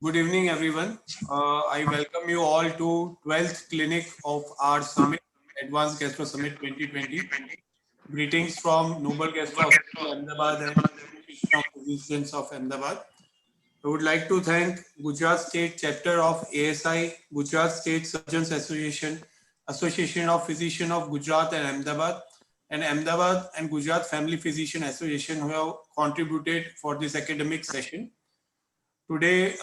Good evening, everyone. I welcome you all to 12th clinic of our summit, Advanced Gastro Summit 2020. Greetings from Noble Gastro Hospital, Ahmedabad and Association of Physicians of Ahmedabad. I would like to thank Gujarat State Chapter of ASI, Gujarat State Surgeons Association, Association of Physicians of Gujarat and Ahmedabad and Gujarat Family Physician Association who have contributed for this academic session. Today,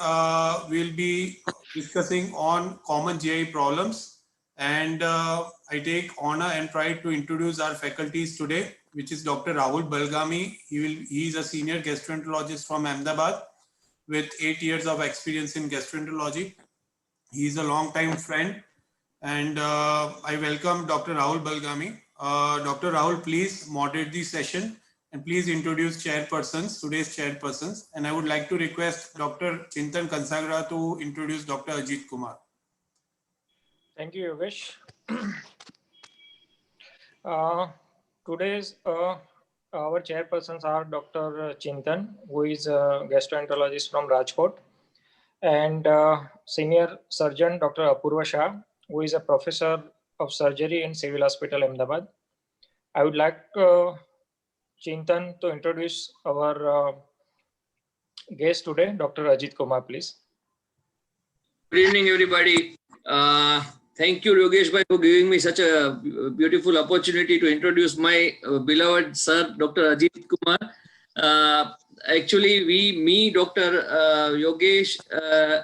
we'll be discussing on common GI problems, and I take honor and pride to introduce our faculties today, which is Dr. Rahul Balgami. He is a senior gastroenterologist from Ahmedabad with 8 years of experience in gastroenterology. He is a long-time friend, and I welcome Dr. Rahul Balgami. Dr. Rahul, please moderate the session. And please introduce today's chairpersons. And I would like to request Dr. Chintan Kansagra to introduce Dr. Ajit Kumar. Thank you, Yogesh. Today's our chairpersons are Dr. Chintan, who is a gastroenterologist from Rajkot, and senior surgeon Dr. Apurva Shah, who is a professor of surgery in Civil Hospital, Ahmedabad. I would like Chintan to introduce our guest today, Dr. Ajit Kumar, please. Good evening, everybody. Thank you, Yogesh, for giving me such a beautiful opportunity to introduce my beloved sir, Dr. Ajit Kumar. Actually, Dr. Yogesh,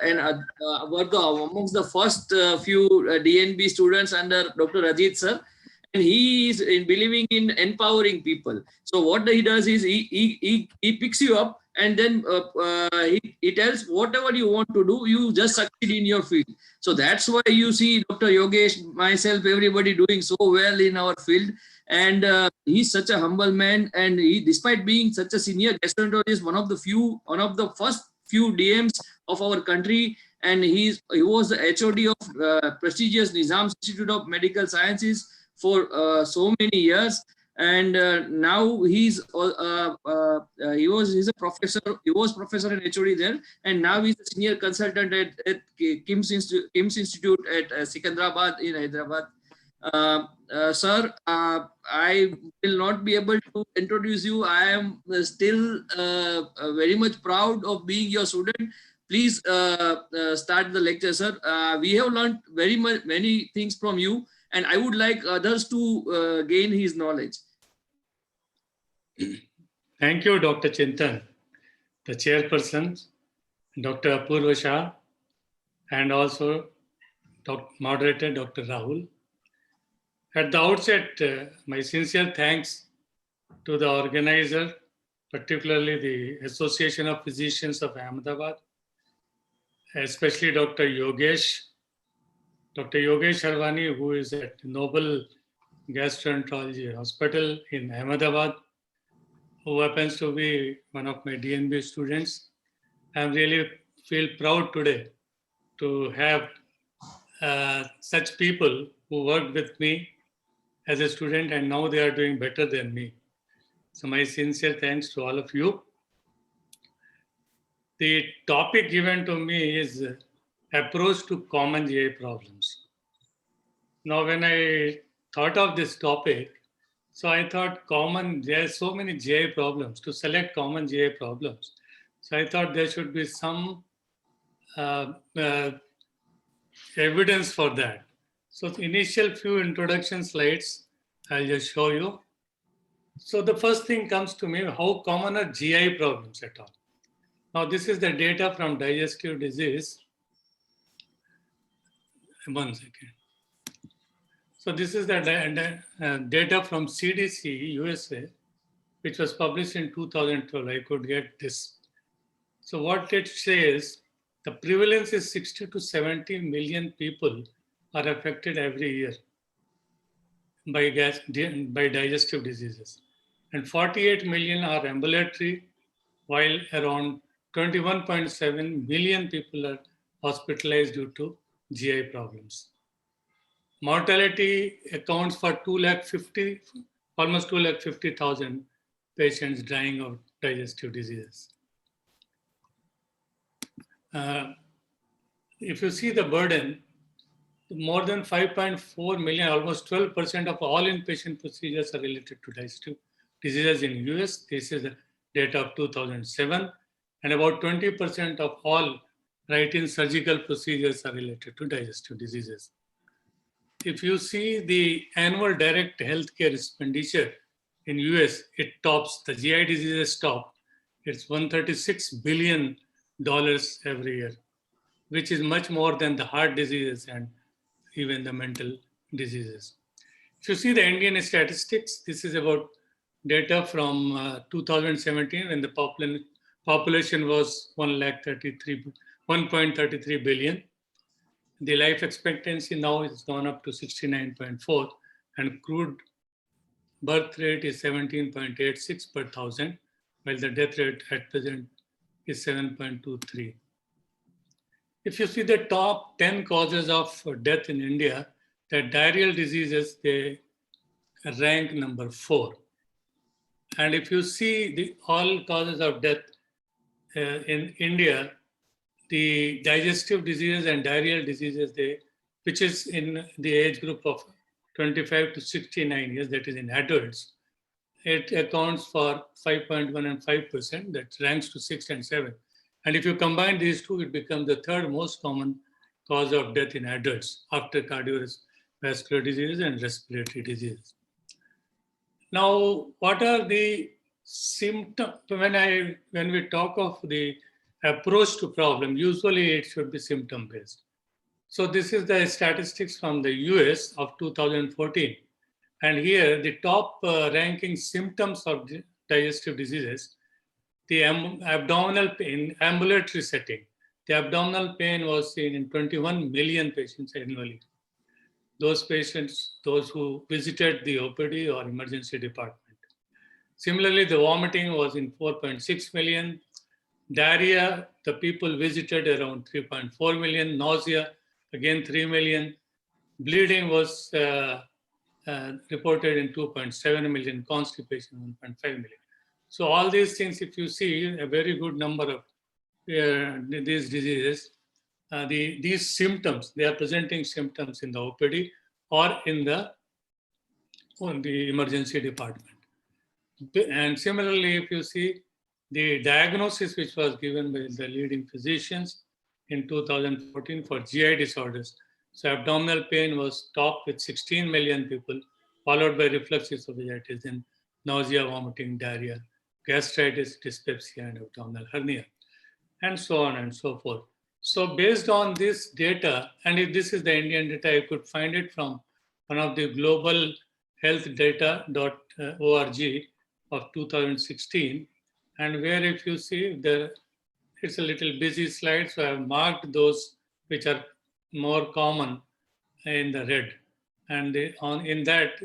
and were amongst the first few DNB students under Dr. Ajit sir. And he is believing in empowering people. So what he does is he picks you up and then he tells whatever you want to do, you just succeed in your field. So that's why you see Dr. Yogesh, myself, everybody doing so well in our field. And he's such a humble man. And he, despite being such a senior gastroenterologist, one of the first few DMs of our country. And he was the HOD of prestigious Nizam Institute of Medical Sciences for so many years, and now he's a professor. He was professor and HOD there, and now he's a senior consultant at KIMS Institute at Secunderabad in Hyderabad. Sir, I will not be able to introduce you. I am still very much proud of being your student. Please start the lecture, sir. We have learned many things from you. And I would like others to gain his knowledge. Thank you, Dr. Chintan, the chairperson, Dr. Apurva Shah, and also moderator, Dr. Rahul. At the outset, my sincere thanks to the organizer, particularly the Association of Physicians of Ahmedabad, especially Dr. Yogesh, Harwani, who is at Noble Gastroenterology Hospital in Ahmedabad, who happens to be one of my DNB students. I really feel proud today to have such people who worked with me as a student, and now they are doing better than me. So my sincere thanks to all of you. The topic given to me is approach to common GI problems. Now, when I thought of this topic, so I thought there are so many GI problems. To select common GI problems, so I thought there should be some evidence for that. So the initial few introduction slides, I'll just show you. So the first thing comes to me, how common are GI problems at all? Now, this is the data from digestive disease. One second. So this is the data from CDC USA, which was published in 2012. I could get this. So what it says, the prevalence is 60 to 70 million people are affected every year by digestive diseases. And 48 million are ambulatory, while around 21.7 million people are hospitalized due to GI problems. Mortality accounts for almost 250,000 patients dying of digestive diseases. if you see the burden, more than 5.4 million, almost 12% of all inpatient procedures are related to digestive diseases in US. This is the data of 2007. And about 20% of all routine surgical procedures are related to digestive diseases. If you see the annual direct healthcare expenditure in US, it tops, the GI diseases top. It's $136 billion every year, which is much more than the heart diseases and even the mental diseases. If you see the Indian statistics, this is about data from 2017 when the population was 1.33 billion. The life expectancy now has gone up to 69.4 and crude birth rate is 17.86 per thousand, while the death rate at present is 7.23. If you see the top 10 causes of death in India, the diarrheal diseases, they rank number 4. And if you see the all causes of death in India, the digestive diseases and diarrheal diseases, which is in the age group of 25 to 69 years, that is in adults, it accounts for 5.1 and 5%, that ranks to 6 and 7. And if you combine these two, it becomes the third most common cause of death in adults after cardiovascular diseases and respiratory diseases. Now, what are the symptoms? When we talk of the approach to problem, usually it should be symptom-based. So this is the statistics from the US of 2014. And here, the top ranking symptoms of digestive diseases, the abdominal pain, ambulatory setting. The abdominal pain was seen in 21 million patients annually. Those patients, those who visited the OPD or emergency department. Similarly, the vomiting was in 4.6 million. Diarrhea, the people visited around 3.4 million. Nausea, again 3 million. Bleeding was reported in 2.7 million. Constipation, 1.5 million. So all these things, if you see a very good number of these diseases, these symptoms, they are presenting symptoms in the OPD or in the emergency department. And similarly, if you see the diagnosis which was given by the leading physicians in 2014 for GI disorders. So abdominal pain was top with 16 million people, followed by reflux esophagitis and nausea, vomiting, diarrhea, gastritis, dyspepsia, and abdominal hernia, and so on and so forth. So based on this data, and if this is the Indian data, I could find it from one of the global health data.org of 2016, and where if you see there, it's a little busy slide, so I've marked those which are more common in the red. And in that,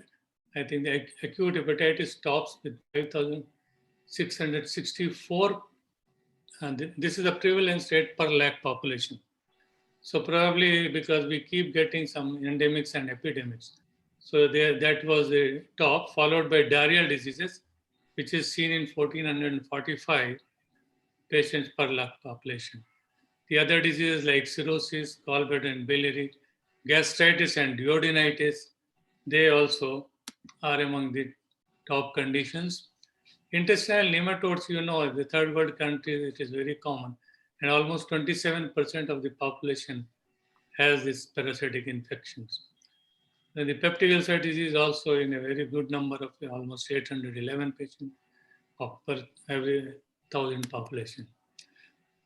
I think the acute hepatitis tops with 5,664. And this is the prevalence rate per lakh population. So probably because we keep getting some endemics and epidemics. So that was the top, followed by diarrheal diseases, which is seen in 1,445 patients per lakh population. The other diseases like cirrhosis, gallbladder and biliary, gastritis and duodenitis, they also are among the top conditions. Intestinal nematodes, you know, the third world countries, it is very common. And almost 27% of the population has these parasitic infections. And the peptic ulcer disease also in a very good number of almost 811 patients per every 1,000 population.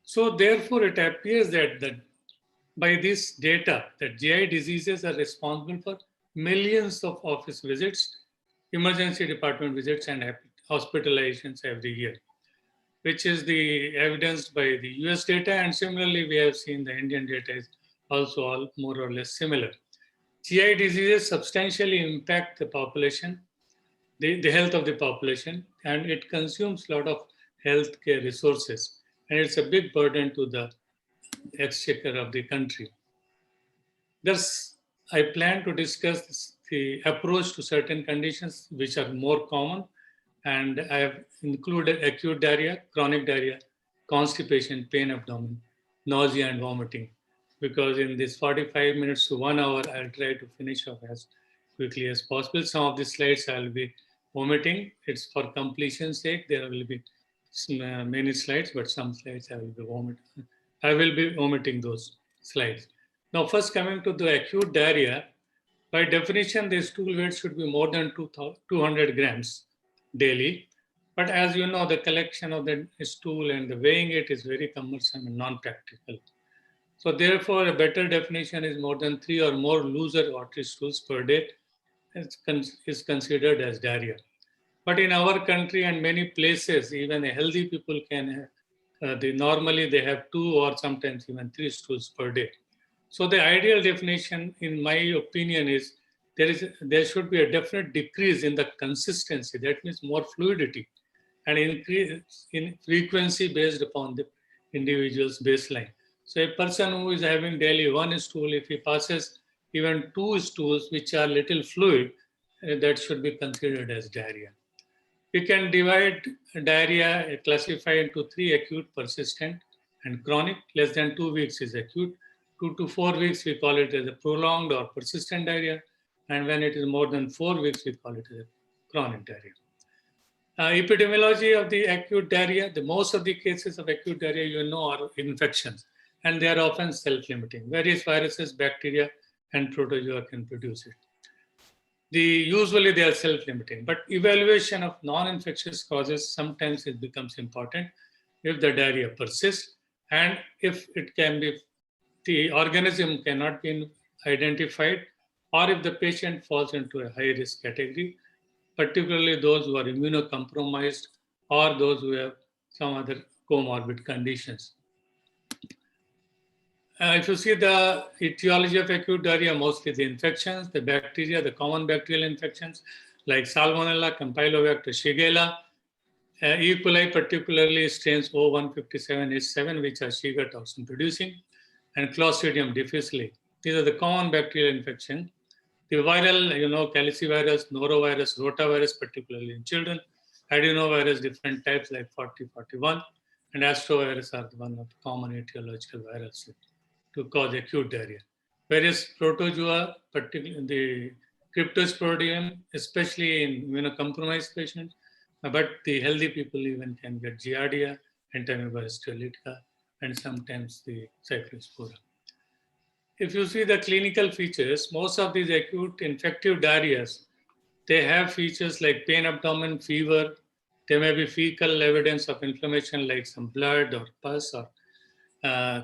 So therefore, it appears that by this data, that GI diseases are responsible for millions of office visits, emergency department visits, and hospitalizations every year, which is the evidenced by the US data. And similarly, we have seen the Indian data is also all more or less similar. GI diseases substantially impact the population, the health of the population, and it consumes a lot of healthcare resources. And it's a big burden to the exchequer of the country. Thus, I plan to discuss the approach to certain conditions which are more common, and I have included acute diarrhea, chronic diarrhea, constipation, pain abdomen, nausea and vomiting. because in this 45 minutes to 1 hour, I'll try to finish off as quickly as possible. Some of the slides I'll be omitting. It's for completion's sake. There will be many slides, but some slides I will be omitting those slides. Now, first coming to the acute diarrhea, by definition, the stool weight should be more than 200 grams daily. But as you know, the collection of the stool and the weighing it is very cumbersome and non-practical. So therefore, a better definition is more than 3 or more looser watery stools per day is considered as diarrhea. But in our country and many places, even healthy people can normally they have 2 or sometimes even 3 stools per day. So the ideal definition, in my opinion, is there should be a definite decrease in the consistency. That means more fluidity, and increase in frequency based upon the individual's baseline. So a person who is having daily 1 stool, if he passes even 2 stools which are little fluid, that should be considered as diarrhea. We can divide diarrhea, classify into 3: acute, persistent, and chronic. Less than 2 weeks is acute. 2 to 4 weeks, we call it as a prolonged or persistent diarrhea. And when it is more than 4 weeks, we call it as a chronic diarrhea. Epidemiology of the acute diarrhea, the most of the cases of acute diarrhea, are infections, and they are often self-limiting. Various viruses, bacteria, and protozoa can produce it. Usually they are self-limiting, but evaluation of non-infectious causes, sometimes it becomes important if the diarrhea persists and if the organism cannot be identified, or if the patient falls into a high-risk category, particularly those who are immunocompromised or those who have some other comorbid conditions. If you see the etiology of acute diarrhea, mostly the infections, the bacteria, the common bacterial infections like Salmonella, Campylobacter, Shigella, E. coli, particularly strains O157H7, which are Shiga toxin producing, and Clostridium difficile. These are the common bacterial infections. The viral, calicivirus, norovirus, rotavirus, particularly in children, adenovirus, different types like 4041, and astrovirus are one of the common etiological viruses to cause acute diarrhea. Various protozoa, particularly the Cryptosporidium, especially in immunocompromised patients, but the healthy people even can get Giardia, Entamoeba histolytica, and sometimes the Cyclospora. If you see the clinical features, most of these acute infective diarrheas, they have features like pain abdomen, fever. There may be fecal evidence of inflammation like some blood or pus or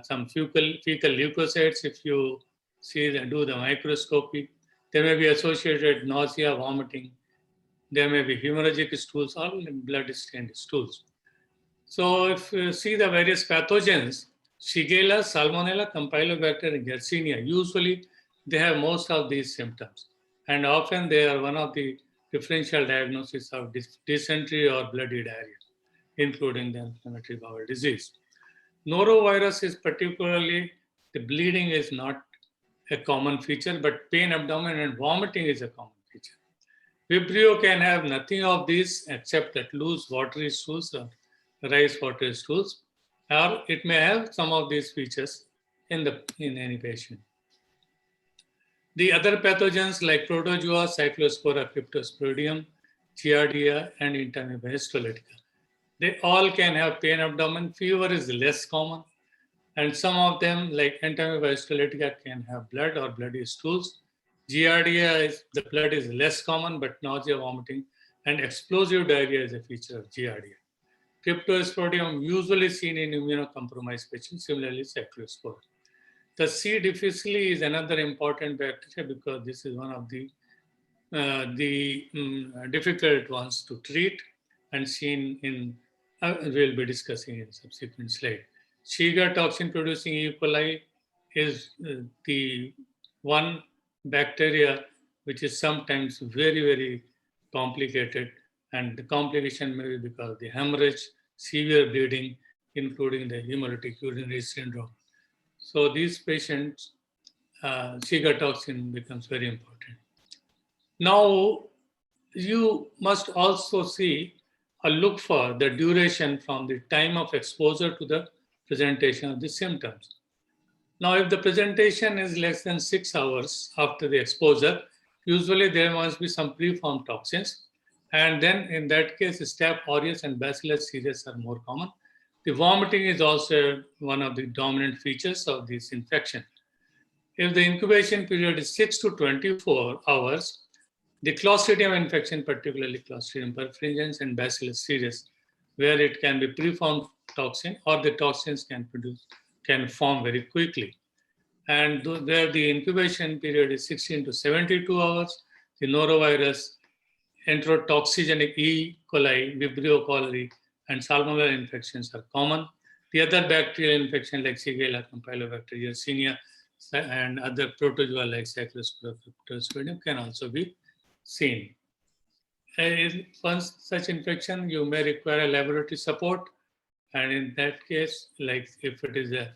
some fecal leukocytes. If you do the microscopy, there may be associated nausea, vomiting. There may be hemorrhagic stools or blood-stained stools. So if you see the various pathogens, Shigella, Salmonella, Campylobacter, and Yersinia, usually they have most of these symptoms. And often they are one of the differential diagnoses of dysentery or bloody diarrhea, including the inflammatory bowel disease. Norovirus is particularly, the bleeding is not a common feature, but pain, abdomen, and vomiting is a common feature. Vibrio can have nothing of these except that loose watery stools or rice watery stools, or it may have some of these features in any patient. The other pathogens like protozoa, Cyclospora, Cryptosporidium, Giardia, and Entamoeba histolytica, they all can have pain abdomen. Fever is less common, and some of them like Entamoeba histolytica can have blood or bloody stools. Giardia, the blood is less common, but nausea, vomiting, and explosive diarrhea is a feature of Giardia. Cryptosporidium usually seen in immunocompromised patients, similarly Cyclospora. The C. difficile is another important bacteria because this is one of the difficult ones to treat and seen in, we'll be discussing in subsequent slide. Shiga toxin producing E. coli is the one bacteria which is sometimes very, very complicated, and the complication may be because of the hemorrhage, severe bleeding, including the hemolytic urinary syndrome. So these patients, Shiga toxin becomes very important. Now, you must also see or look for the duration from the time of exposure to the presentation of the symptoms. Now, if the presentation is less than 6 hours after the exposure, usually there must be some preformed toxins. And then in that case, Staph aureus and Bacillus cereus are more common. The vomiting is also one of the dominant features of this infection. If the incubation period is 6 to 24 hours, the Clostridium infection, particularly Clostridium perfringens and Bacillus cereus, where it can be preformed toxin or the toxins can form very quickly. And where the incubation period is 16 to 72 hours, the norovirus, enterotoxigenic E. coli, Vibrio cholerae, and salmonella infections are common. The other bacterial infections like Shigella, Campylobacter, Yersinia, and other protozoa like Cyclosporidium can also be seen. In once such infection, you may require a laboratory support, and in that case, like if it is a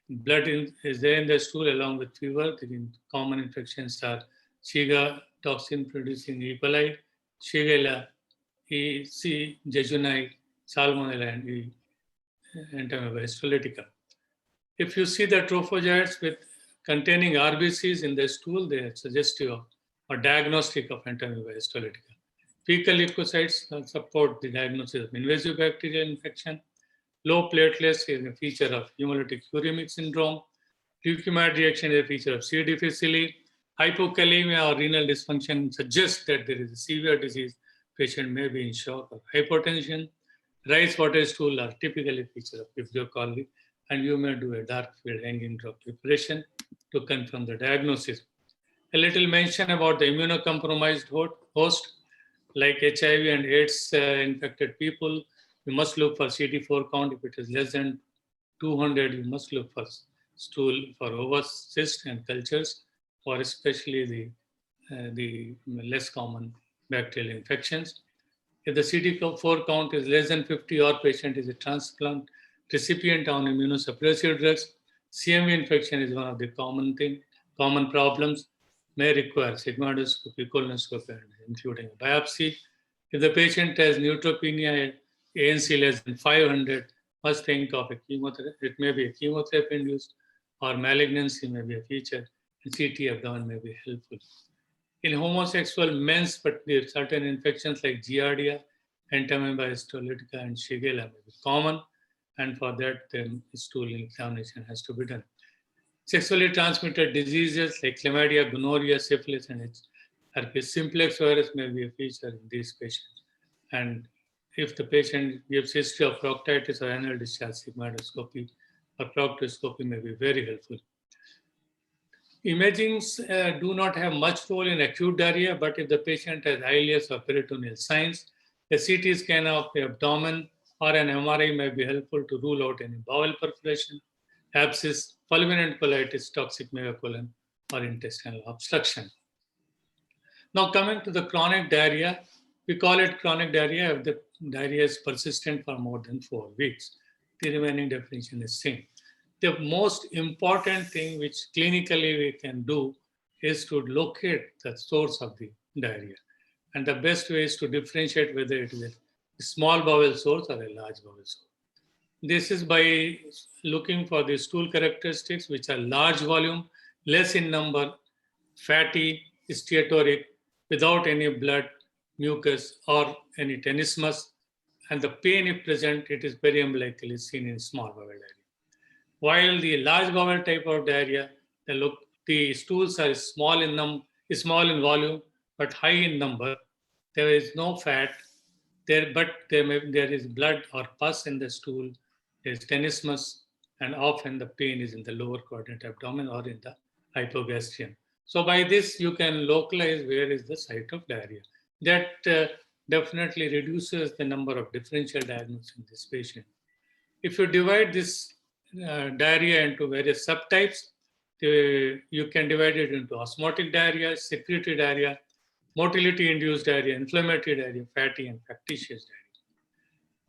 blood is there in the stool along with fever, the common infections are Shiga toxin producing E. coli, Shigella, E. C. jejuni, Salmonella, and E. Entamoeba histolytica. If you see the trophozoites with containing RBCs in the stool, they are suggestive of or diagnostic of Entamoeba histolytica. Fecal leukocytes support the diagnosis of invasive bacterial infection. Low platelets is a feature of hemolytic uremic syndrome. Leukemia reaction is a feature of C. difficile. Hypokalemia or renal dysfunction suggests that there is a severe disease. Patient may be in shock or hypotension. Rice water stool are typically a feature of Vibrio cholerae, and you may do a dark field hanging drop preparation to confirm the diagnosis. A little mention about the immunocompromised host, like HIV and AIDS infected people. You must look for CD4 count. If it is less than 200, you must look for stool for ovocyst and cultures, or especially the less common bacterial infections. If the CD4 count is less than 50 or patient is a transplant recipient on immunosuppressive drugs, CMV infection is one of the common problems, may require sigmoidoscopy, colonoscopy, including a biopsy. If the patient has neutropenia, ANC less than 500, must think of a chemotherapy. It may be a chemotherapy-induced or malignancy may be a feature, and CT abdomen may be helpful. In homosexual men's, but there are certain infections like Giardia, Entamoeba histolytica, and Shigella may be common, and for that, the stool examination has to be done. Sexually transmitted diseases like chlamydia, gonorrhea, syphilis, and herpes simplex virus may be a feature in these patients. And if the patient gives history of proctitis or anal discharge, sigmoidoscopy or proctoscopy may be very helpful. Imagings do not have much role in acute diarrhea, but if the patient has ileus or peritoneal signs, a CT scan of the abdomen or an MRI may be helpful to rule out any bowel perforation, abscess, fulminant colitis, toxic megacolon, or intestinal obstruction. Now coming to the chronic diarrhea, we call it chronic diarrhea if the diarrhea is persistent for more than 4 weeks. The remaining definition is same. The most important thing which clinically we can do is to locate the source of the diarrhea. And the best way is to differentiate whether it is a small bowel source or a large bowel source. This is by looking for the stool characteristics which are large volume, less in number, fatty, steatoric, without any blood, mucus, or any tenesmus. And the pain, if present, it is very umbilically seen in small bowel diarrhea. While the large bowel type of diarrhea, the stools are small in volume, but high in number. There is no fat, but there is blood or pus in the stool. There is tenesmus, and often the pain is in the lower quadrant abdomen or in the hypogastrium. So by this, you can localize where is the site of diarrhea. That definitely reduces the number of differential diagnoses in this patient. If you divide this diarrhea into various subtypes, you can divide it into osmotic diarrhea, secretory diarrhea, motility-induced diarrhea, inflammatory diarrhea, fatty, and factitious diarrhea.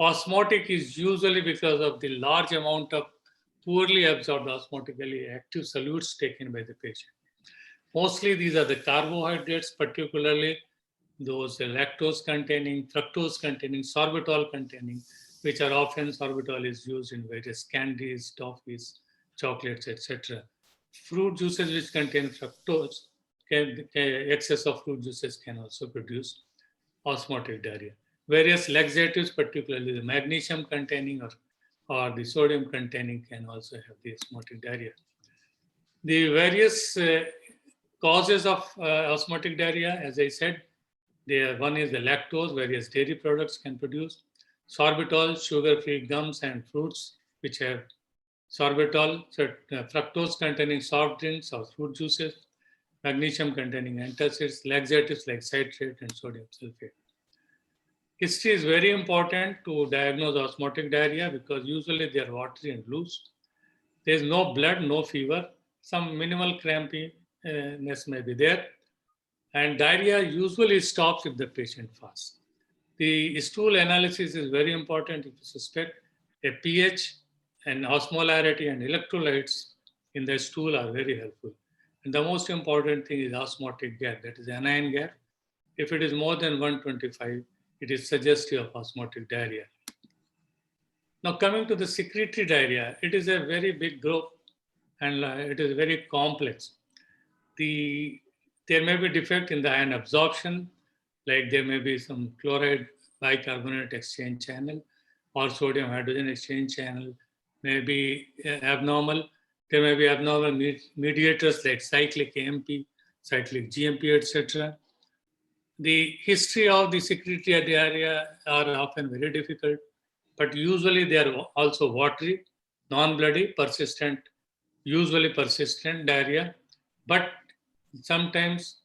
Osmotic is usually because of the large amount of poorly absorbed osmotically active solutes taken by the patient. Mostly these are the carbohydrates, particularly those lactose-containing, fructose-containing, sorbitol-containing, which are often sorbitol is used in various candies, toffees, chocolates, etc. fruit juices which contain fructose, excess of fruit juices can also produce osmotic diarrhea. Various laxatives, particularly the magnesium containing or the sodium containing, can also have the osmotic diarrhea. The various causes of osmotic diarrhea, as I said, one is the lactose, various dairy products can produce. Sorbitol, sugar-free gums and fruits, which have sorbitol, fructose containing soft drinks or fruit juices, magnesium containing antacids, laxatives like citrate and sodium sulfate. History is very important to diagnose osmotic diarrhea because usually they are watery and loose. There is no blood, no fever. Some minimal crampiness may be there. And diarrhea usually stops if the patient fasts. The stool analysis is very important if you suspect. A pH and osmolarity and electrolytes in the stool are very helpful. And the most important thing is osmotic gas, that is anion gas. If it is more than 125, it is suggestive of osmotic diarrhea. Now coming to the secretory diarrhea, it is a very big group and it is very complex. There may be defect in the ion absorption, like there may be some chloride bicarbonate exchange channel or sodium hydrogen exchange channel may be abnormal. There may be abnormal mediators like cyclic AMP, cyclic GMP, etc. The history of the secretory diarrhea are often very difficult, but usually they are also watery, non-bloody, persistent, usually persistent diarrhea, but sometimes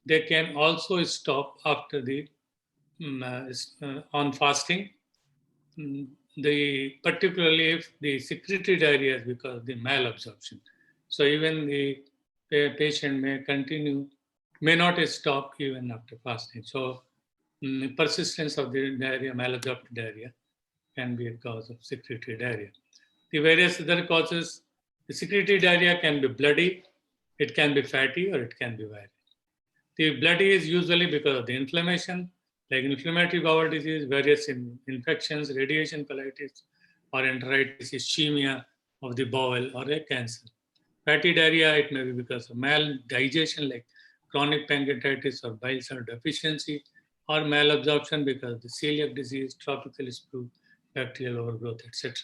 they can also stop after the on fasting. Particularly if the secretory diarrhea is because of the malabsorption. So even the patient may not stop even after fasting. So persistence of the diarrhea, malabsorptive diarrhea, can be a cause of secretory diarrhea. The various other causes, the secretory diarrhea can be bloody, it can be fatty, or it can be viral. The bloody is usually because of the inflammation, like inflammatory bowel disease, various infections, radiation colitis, or enteritis, ischemia of the bowel, or a cancer. Fatty diarrhea, it may be because of maldigestion, like chronic pancreatitis or bile salt deficiency, or malabsorption because of the celiac disease, tropical sprue, bacterial overgrowth, etc.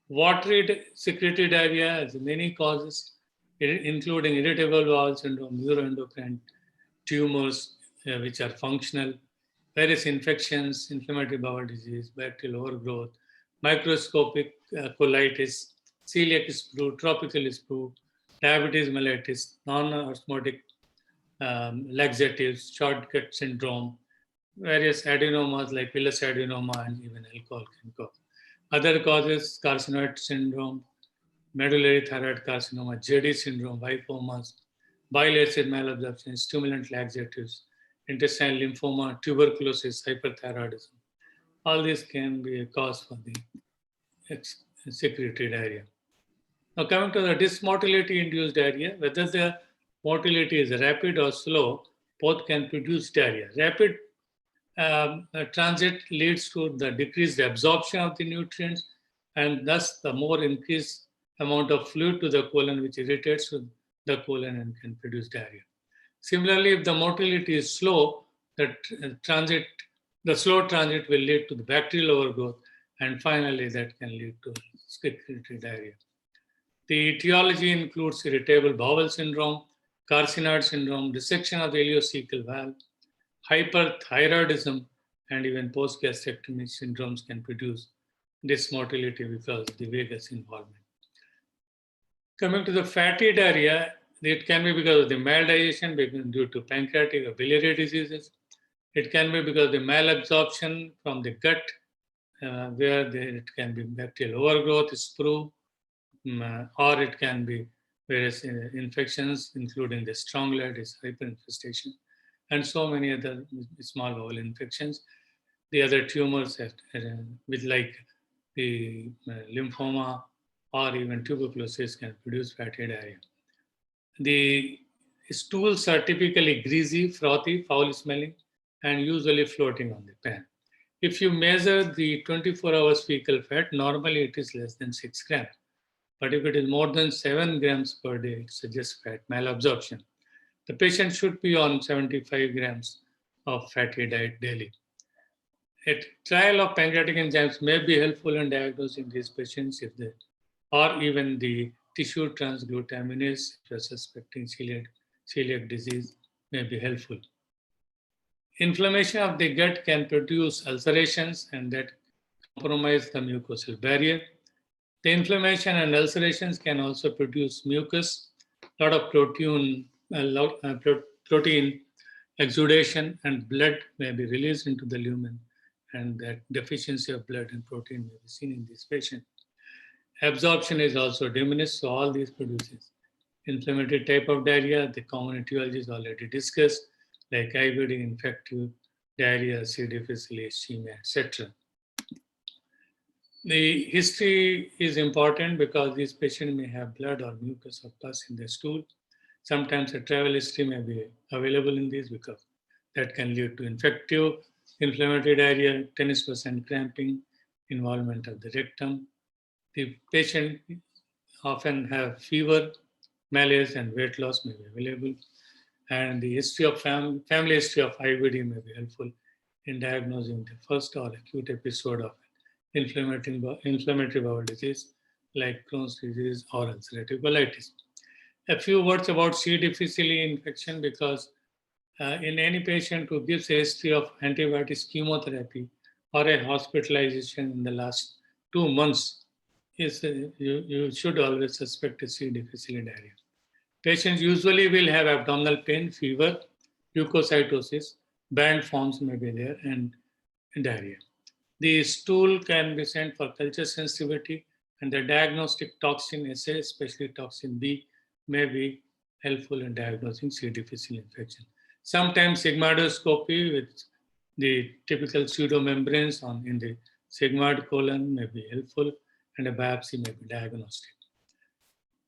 Watery secretory diarrhea has many causes, including irritable bowel syndrome, neuroendocrine tumors, which are functional, various infections, inflammatory bowel disease, bacterial overgrowth, microscopic colitis, celiac sprue, tropical sprue, diabetes mellitus, non-osmotic laxatives, shortcut syndrome, various adenomas like villus adenoma and even alcohol can cause. Other causes, carcinoid syndrome, medullary thyroid carcinoma, JD syndrome, lipomas, bile acid malabsorption, stimulant laxatives, intestinal lymphoma, tuberculosis, hyperthyroidism. All this can be a cause for the secretory diarrhea. Now coming to the dysmotility-induced diarrhea, whether the motility is rapid or slow, both can produce diarrhea. Rapid transit leads to the decreased absorption of the nutrients and thus the more increased amount of fluid to the colon which irritates the colon and can produce diarrhea. Similarly, if the motility is slow, the slow transit will lead to the bacterial overgrowth and finally that can lead to secretory diarrhea. The etiology includes irritable bowel syndrome, carcinoid syndrome, dissection of the ileocecal valve, hyperthyroidism, and even post-gastrectomy syndromes can produce this motility because of the vagus involvement. Coming to the fatty diarrhea, it can be because of the maldigestion due to pancreatic or biliary diseases. It can be because of the malabsorption from the gut, where it can be bacterial overgrowth, sprue, or it can be various infections, including the strong lead, hyperinfestation, and so many other small bowel infections. The other tumors with like the lymphoma or even tuberculosis can produce fatty diarrhea. The stools are typically greasy, frothy, foul smelling, and usually floating on the pan. If you measure the 24 hours fecal fat, normally it is less than 6 grams. But if it is more than 7 grams per day, it suggests fat malabsorption. The patient should be on 75 grams of fatty diet daily. A trial of pancreatic enzymes may be helpful in diagnosing these patients if they, or even the tissue transglutaminase if you're suspecting celiac disease may be helpful. Inflammation of the gut can produce ulcerations and that compromise the mucosal barrier. The inflammation and ulcerations can also produce mucus, a lot of protein exudation, and blood may be released into the lumen, and that deficiency of blood and protein may be seen in this patient. Absorption is also diminished, so all these produces inflammatory type of diarrhea. The common etiologies already discussed, like IBD, infective diarrhea, C. difficile, ischemia, etc. The history is important because these patients may have blood or mucus or pus in the stool. Sometimes a travel history may be available in this because that can lead to infective, inflammatory diarrhea, 10% cramping, involvement of the rectum. The patient often have fever, malaise, and weight loss may be available. And the history of family history of IBD may be helpful in diagnosing the first or acute episode of inflammatory bowel disease like Crohn's disease or ulcerative colitis. A few words about C. difficile infection because in any patient who gives a history of antibiotics chemotherapy or a hospitalization in the last 2 months, you should always suspect a C. difficile diarrhea. Patients usually will have abdominal pain, fever, leukocytosis, band forms may be there, and diarrhea. The stool can be sent for culture sensitivity, and the diagnostic toxin assay, especially toxin B, may be helpful in diagnosing C. difficile infection. Sometimes sigmoidoscopy with the typical pseudomembranes in the sigmoid colon may be helpful, and a biopsy may be diagnostic.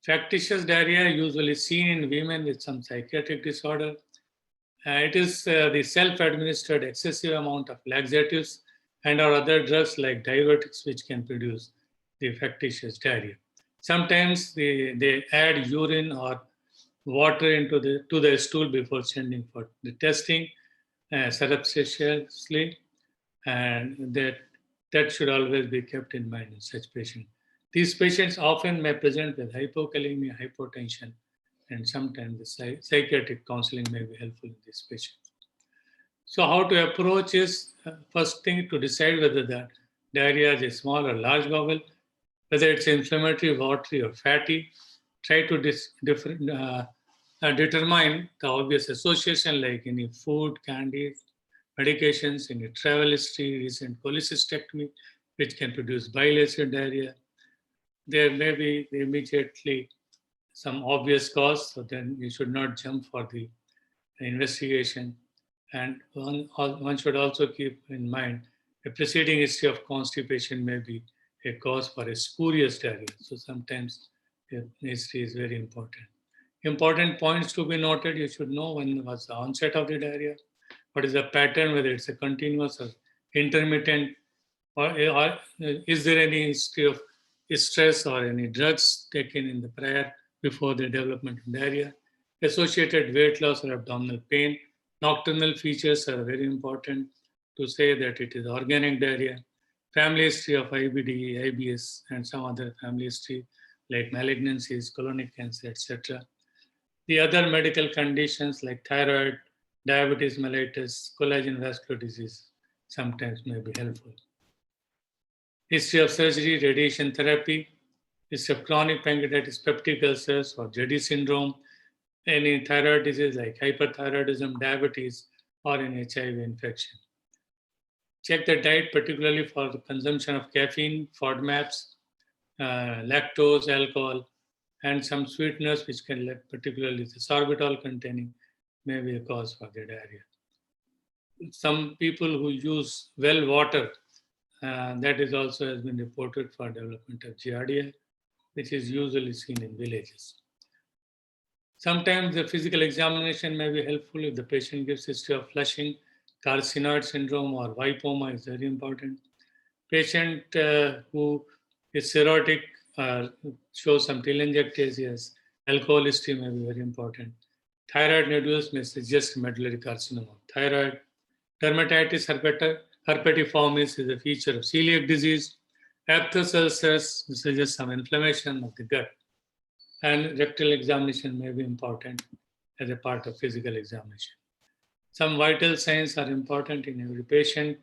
Factitious diarrhea usually seen in women with some psychiatric disorder. It is the self-administered excessive amount of laxatives and or other drugs like diuretics which can produce the factitious diarrhea. Sometimes they add urine or water to the stool before sending for the testing surreptitiously, and that should always be kept in mind in such patients. These patients often may present with hypokalemia hypotension, and sometimes the psychiatric counseling may be helpful in these patients. So how to approach is first thing to decide whether the diarrhea is a small or large bowel, whether it's inflammatory, watery, or fatty. Try to determine the obvious association like any food, candies, medications, any travel history, recent cholecystectomy, which can produce bile acid diarrhea. There may be immediately some obvious cause, so then you should not jump for the investigation. And one should also keep in mind a preceding history of constipation may be a cause for a spurious diarrhea. So sometimes the history is very important. Important points to be noted: you should know when was the onset of the diarrhea, what is the pattern, whether it's a continuous or intermittent, or is there any history of stress or any drugs taken in the prior before the development of diarrhea, associated weight loss or abdominal pain. Nocturnal features are very important to say that it is organic diarrhea. Family history of IBD, IBS, and some other family history like malignancies, colonic cancer, etc. The other medical conditions like thyroid, diabetes mellitus, collagen vascular disease sometimes may be helpful. History of surgery, radiation therapy, history of chronic pancreatitis, peptic ulcers, or JD syndrome, any thyroid disease like hyperthyroidism, diabetes, or an HIV infection. Check the diet, particularly for the consumption of caffeine, FODMAPs, lactose, alcohol, and some sweeteners, which can, particularly the sorbitol containing, may be a cause for the diarrhea. Some people who use well water, that is also has been reported for development of giardia, which is usually seen in villages. Sometimes the physical examination may be helpful if the patient gives history of flushing, Carcinoid Syndrome, or lipoma is very important. Patient who is cirrhotic show some telangiectasias. Alcohol history may be very important. Thyroid nodules may suggest medullary carcinoma. Thyroid dermatitis herpetiformis is a feature of celiac disease. Aphthous ulcers suggests some inflammation of the gut. And rectal examination may be important as a part of physical examination. Some vital signs are important in every patient.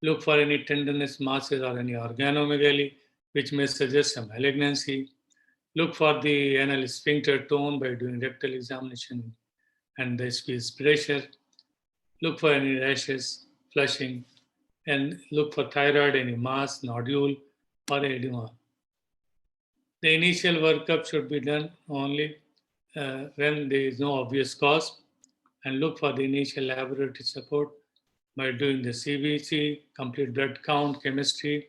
Look for any tenderness, masses, or any organomegaly, which may suggest some malignancy. Look for the anal sphincter tone by doing rectal examination and the squeeze pressure. Look for any rashes, flushing, and look for thyroid, any mass, nodule, or edema. The initial workup should be done only when there is no obvious cause, and look for the initial laboratory support by doing the CBC, complete blood count, chemistry.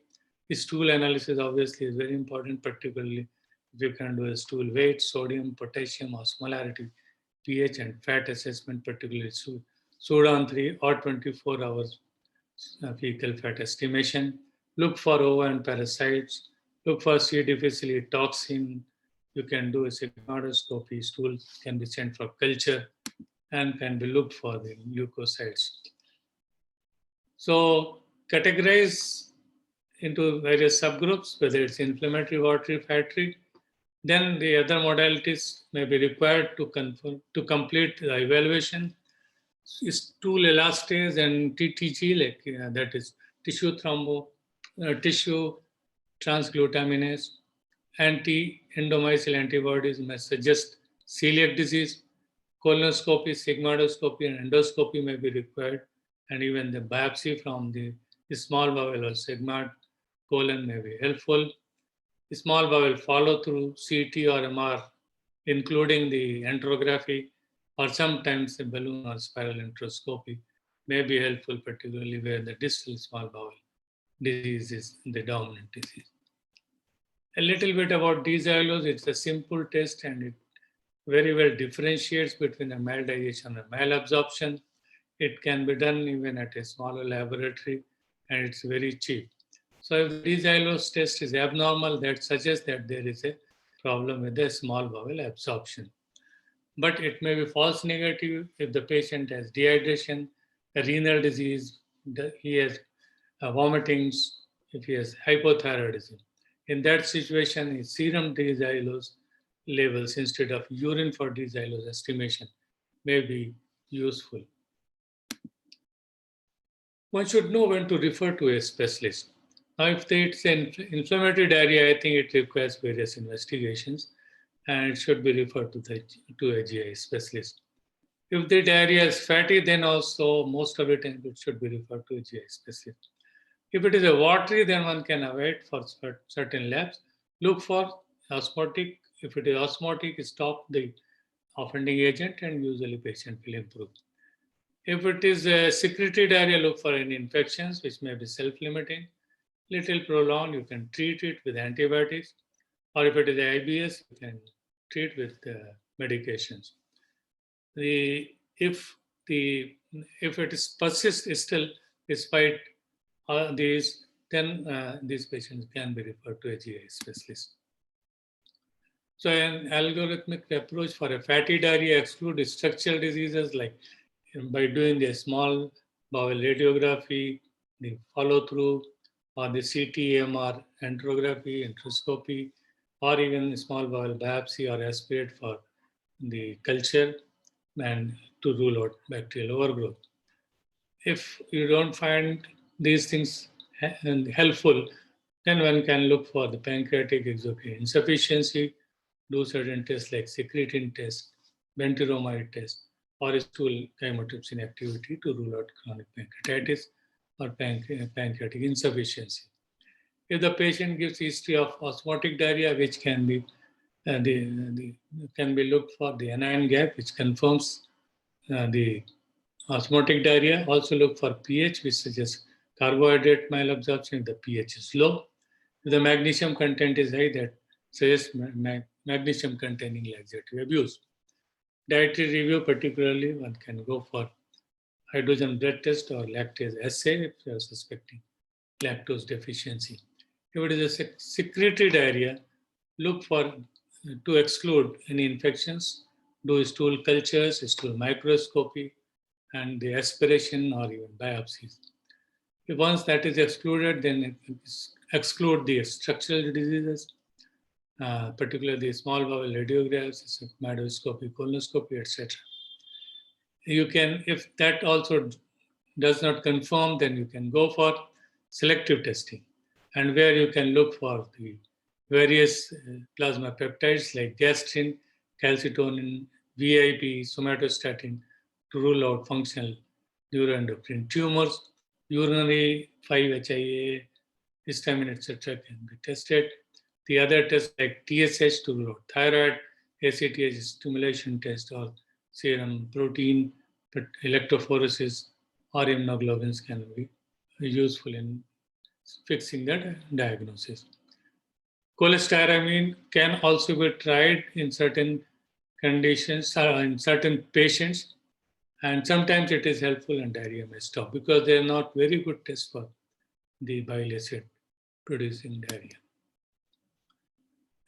The stool analysis obviously is very important, particularly if you can do a stool weight, sodium, potassium, osmolarity, pH, and fat assessment, particularly Sudan 3 or 24 hours fecal fat estimation. Look for ova and parasites. Look for C. difficile toxin. You can do a sigmoidoscopy. Stool can be sent for culture and can be looked for the leukocytes. So categorize into various subgroups, whether it's inflammatory, watery, fatty. Then the other modalities may be required to complete the evaluation. Stool elastase and TTG, that is tissue transglutaminase, anti-endomycin antibodies may suggest celiac disease. Colonoscopy, sigmoidoscopy, and endoscopy may be required, and even the biopsy from the small bowel or sigmoid colon may be helpful. Small bowel follow-through, CT or MR, including the enterography, or sometimes a balloon or spiral enteroscopy may be helpful, particularly where the distal small bowel disease is the dominant disease. A little bit about Xylose. It's a simple test and it very well differentiates between a maldigestion and malabsorption. It can be done even at a smaller laboratory and it's very cheap. So if the Xylose test is abnormal, that suggests that there is a problem with the small bowel absorption. But it may be false negative if the patient has dehydration, a renal disease, he has vomitings, if he has hypothyroidism. In that situation, his serum D-xylose levels instead of urine for D-xylose estimation may be useful. One should know when to refer to a specialist. Now, if it's an inflammatory diarrhea, I think it requires various investigations and it should be referred to a GI specialist. If the diarrhea is fatty, then also most of the time it should be referred to a GI specialist. If it is a watery, then one can await for certain labs. Look for osmotic. If it is osmotic, stop the offending agent and usually patient will improve. If it is a secretory diarrhea, look for any infections which may be self-limiting. Little prolonged, you can treat it with antibiotics. Or if it is IBS, you can treat with medications. If it is persists still despite these, then these patients can be referred to a GI specialist. So an algorithmic approach for a fatty diarrhea excludes structural diseases like by doing the small bowel radiography, the follow-through, or the CT, MR, enterography, enteroscopy, or even small bowel biopsy or aspirate for the culture and to rule out bacterial overgrowth. If you don't find these things helpful, then one can look for the pancreatic exocrine insufficiency, do certain tests like secretin test, bentiromide test, or a stool chymotrypsin activity to rule out chronic pancreatitis or pancreatic insufficiency. If the patient gives history of osmotic diarrhea, which can be can be looked for the anion gap, which confirms the osmotic diarrhea. Also look for pH, which suggests carbohydrate malabsorption if the pH is low. If the magnesium content is high, that suggests magnesium containing laxative abuse. Dietary review, particularly, one can go for hydrogen blood test or lactase assay if you are suspecting lactose deficiency. If it is a secretory diarrhea, look for to exclude any infections, do stool cultures, stool microscopy, and the aspiration or even biopsies. Once that is excluded, then exclude the structural diseases, particularly small bowel radiographs, microscopy, colonoscopy, etc. You can, if that also does not confirm, then you can go for selective testing, and where you can look for the various plasma peptides like gastrin, calcitonin, VIP, somatostatin to rule out functional neuroendocrine tumors. Urinary 5-HIA, histamine, etc. can be tested. The other tests like TSH to rule out thyroid, ACTH stimulation test, or serum protein, but electrophoresis or immunoglobulins can be useful in fixing that diagnosis. Cholestyramine can also be tried in certain conditions, in certain patients, and sometimes it is helpful and diarrhea may stop because they are not very good tests for the bile acid producing diarrhea.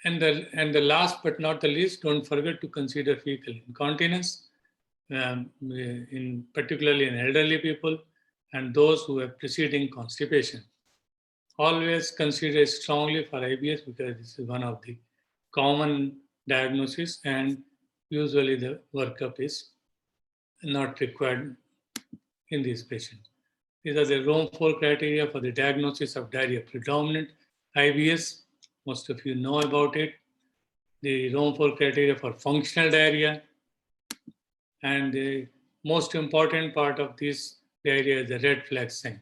And the last but not the least, don't forget to consider fecal incontinence, particularly in elderly people and those who have preceding constipation. Always consider strongly for IBS because this is one of the common diagnoses, and usually the workup is not required in these patients. These are the Rome 4 criteria for the diagnosis of diarrhea predominant IBS. Most of you know about it. The Rome 4 criteria for functional diarrhea. And the most important part of this diarrhea is the red flag sign.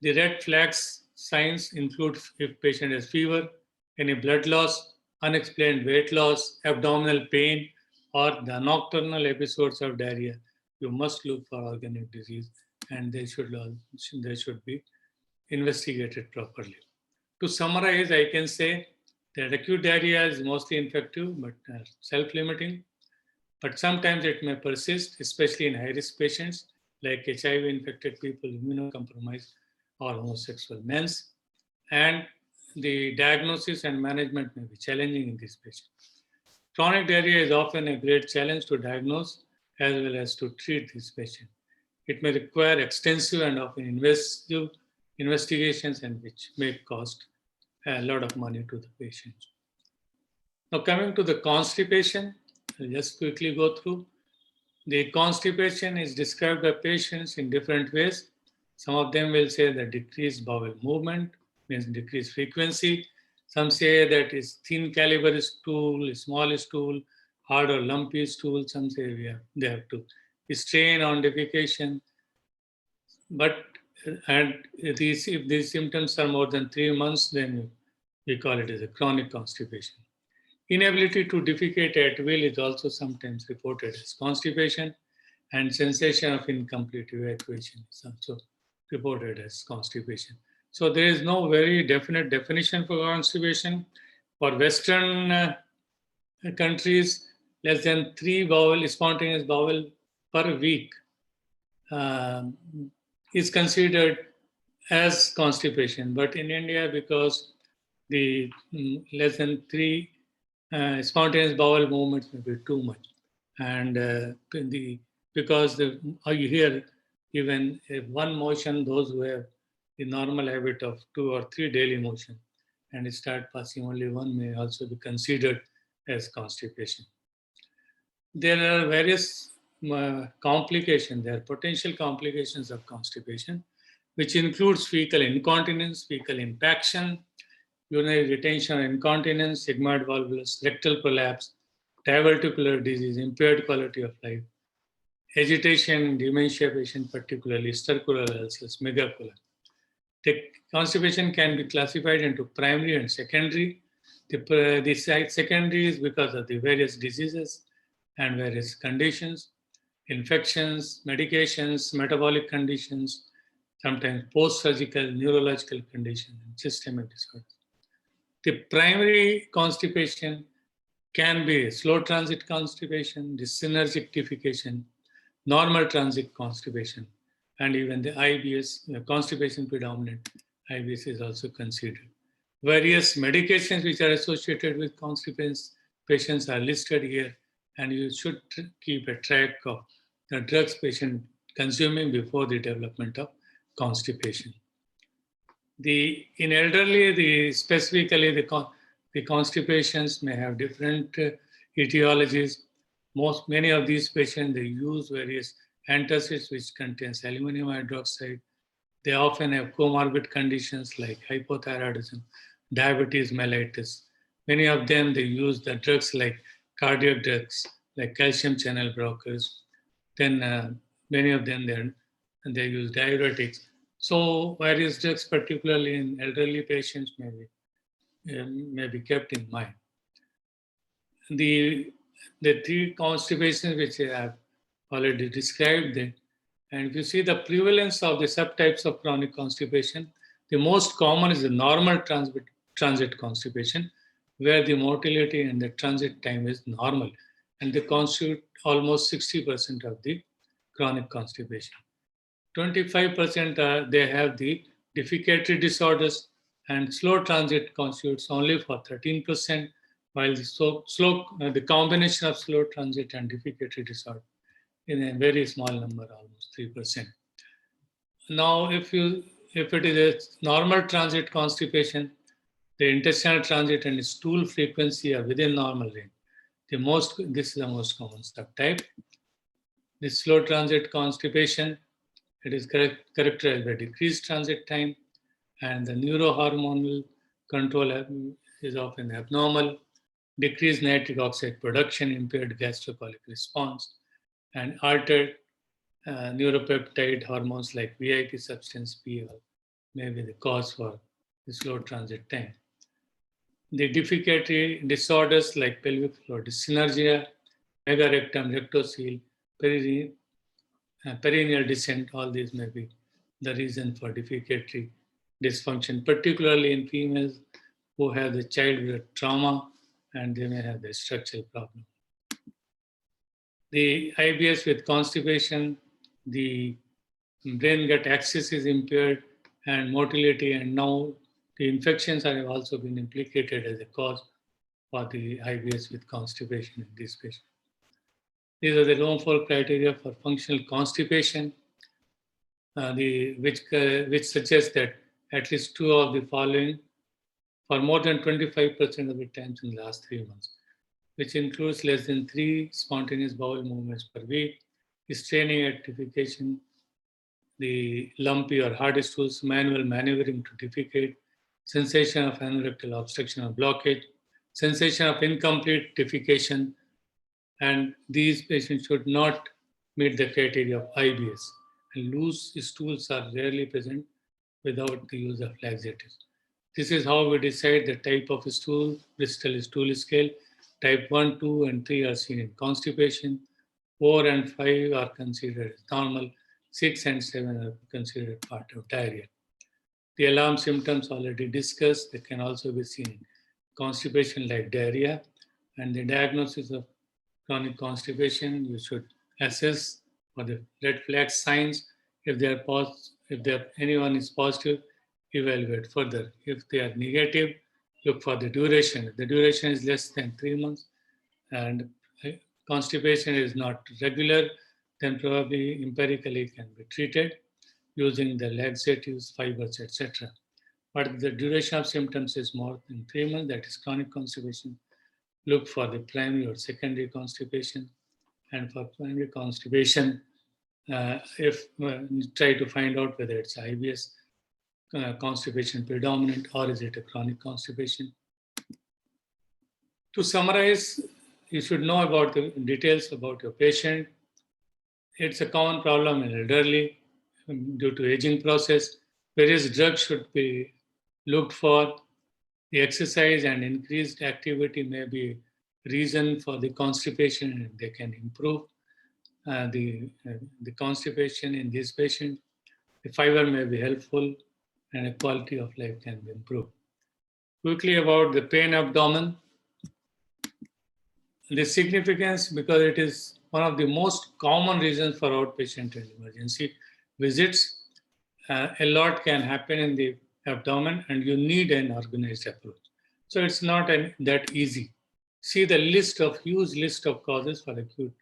The red flags signs include if patient has fever, any blood loss, unexplained weight loss, abdominal pain, or the nocturnal episodes of diarrhea. You must look for organic disease, and they should be investigated properly. To summarize, I can say that acute diarrhea is mostly infective but self-limiting. But sometimes it may persist, especially in high-risk patients like HIV-infected people, immunocompromised, or homosexual men. And the diagnosis and management may be challenging in these patients. Chronic diarrhea is often a great challenge to diagnose as well as to treat these patients. It may require extensive and often invasive investigations, and which may cost a lot of money to the patient. Now, coming to the constipation, I'll just quickly go through. The constipation is described by patients in different ways. Some of them will say that decreased bowel movement means decreased frequency. Some say that is thin caliber stool, small stool, hard or lumpy stool. Some say they have to strain on defecation. But if these symptoms are more than 3 months, then we call it as a chronic constipation. Inability to defecate at will is also sometimes reported as constipation, and sensation of incomplete evacuation is also reported as constipation. So there is no very definite definition for constipation. For Western countries, less than 3 spontaneous bowel per week is considered as constipation. But in India, because the less than 3 spontaneous bowel movements may be too much, and because you hear even one motion, those who have the normal habit of 2 or 3 daily motion and start passing only one may also be considered as constipation. There are various complications. There are potential complications of constipation, which includes fecal incontinence, fecal impaction, urinary retention or incontinence, sigmoid volvulus, rectal prolapse, diverticular disease, impaired quality of life, agitation, dementia patient, particularly stercular ulcers, megacolon. The constipation can be classified into primary and secondary. The secondary is because of the various diseases and various conditions, infections, medications, metabolic conditions, sometimes post-surgical neurological conditions, and systemic disorders. The primary constipation can be slow transit constipation, dysynergic defecation, normal transit constipation, and even the IBS, constipation predominant IBS is also considered. Various medications which are associated with constipation patients are listed here, and you should keep a track of the drugs patient consuming before the development of constipation. In elderly, specifically the constipations may have different etiologies. Many of these patients, they use various antacids which contains aluminum hydroxide. They often have comorbid conditions like hypothyroidism, diabetes mellitus. Many of them, they use the drugs like cardiac drugs, like calcium channel blockers. Then many of them, they use diuretics. So various drugs, particularly in elderly patients, may be kept in mind. The three constipations which I have already described, and if you see the prevalence of the subtypes of chronic constipation, the most common is the normal transit constipation, where the motility and the transit time is normal, and they constitute almost 60% of the chronic constipation. 25% they have the defecatory disorders, and slow transit constitutes only for 13%, while the combination of slow transit and defecatory disorder in a very small number, almost 3%. Now, if it is a normal transit constipation, the intestinal transit and stool frequency are within normal range. This is the most common subtype. The slow transit constipation, it is characterized by decreased transit time, and the neurohormonal control is often abnormal, decreased nitric oxide production, impaired gastrocolic response, and altered neuropeptide hormones like VIP substance PL may be the cause for the slow transit time. The defecatory disorders like pelvic floor dyssynergia, megarectum, rectocele, perineal descent, all these may be the reason for defecatory dysfunction, particularly in females who have the childbirth trauma and they may have the structural problem. The IBS with constipation, the brain gut axis is impaired and motility, and now the infections have also been implicated as a cause for the IBS with constipation in these patients. These are the Rome-4 criteria for functional constipation, which suggests that at least two of the following for more than 25% of the times in the last 3 months, which includes less than 3 spontaneous bowel movements per week, straining at defecation, the lumpy or hard stools, manual maneuvering to defecate, sensation of anorectal obstruction or blockage, sensation of incomplete defecation, and these patients should not meet the criteria of IBS. And loose stools are rarely present without the use of laxatives. This is how we decide the type of stool, Bristol stool scale. Type 1, 2, and 3 are seen in constipation. 4 and 5 are considered as normal. 6 and 7 are considered part of diarrhea. The alarm symptoms already discussed. They can also be seen in constipation like diarrhea. And the diagnosis of chronic constipation, you should assess for the red flag signs. If anyone is positive, evaluate further. If they are negative, look for the duration. If the duration is less than 3 months and constipation is not regular, then probably empirically can be treated using the laxatives, fibers, etc. But if the duration of symptoms is more than 3 months, that is chronic constipation, look for the primary or secondary constipation. And for primary constipation, try to find out whether it's IBS constipation predominant or is it a chronic constipation. To summarize, you should know about the details about your patient. It's a common problem in elderly due to aging process. Various drugs should be looked for. The exercise and increased activity may be reason for the constipation, and they can improve the constipation in this patient. The fiber may be helpful and a quality of life can be improved. Quickly about the pain abdomen. The significance, because it is one of the most common reasons for outpatient and emergency visits. A lot can happen in the abdomen, and you need an organized approach. So it's not that easy. See the huge list of causes for acute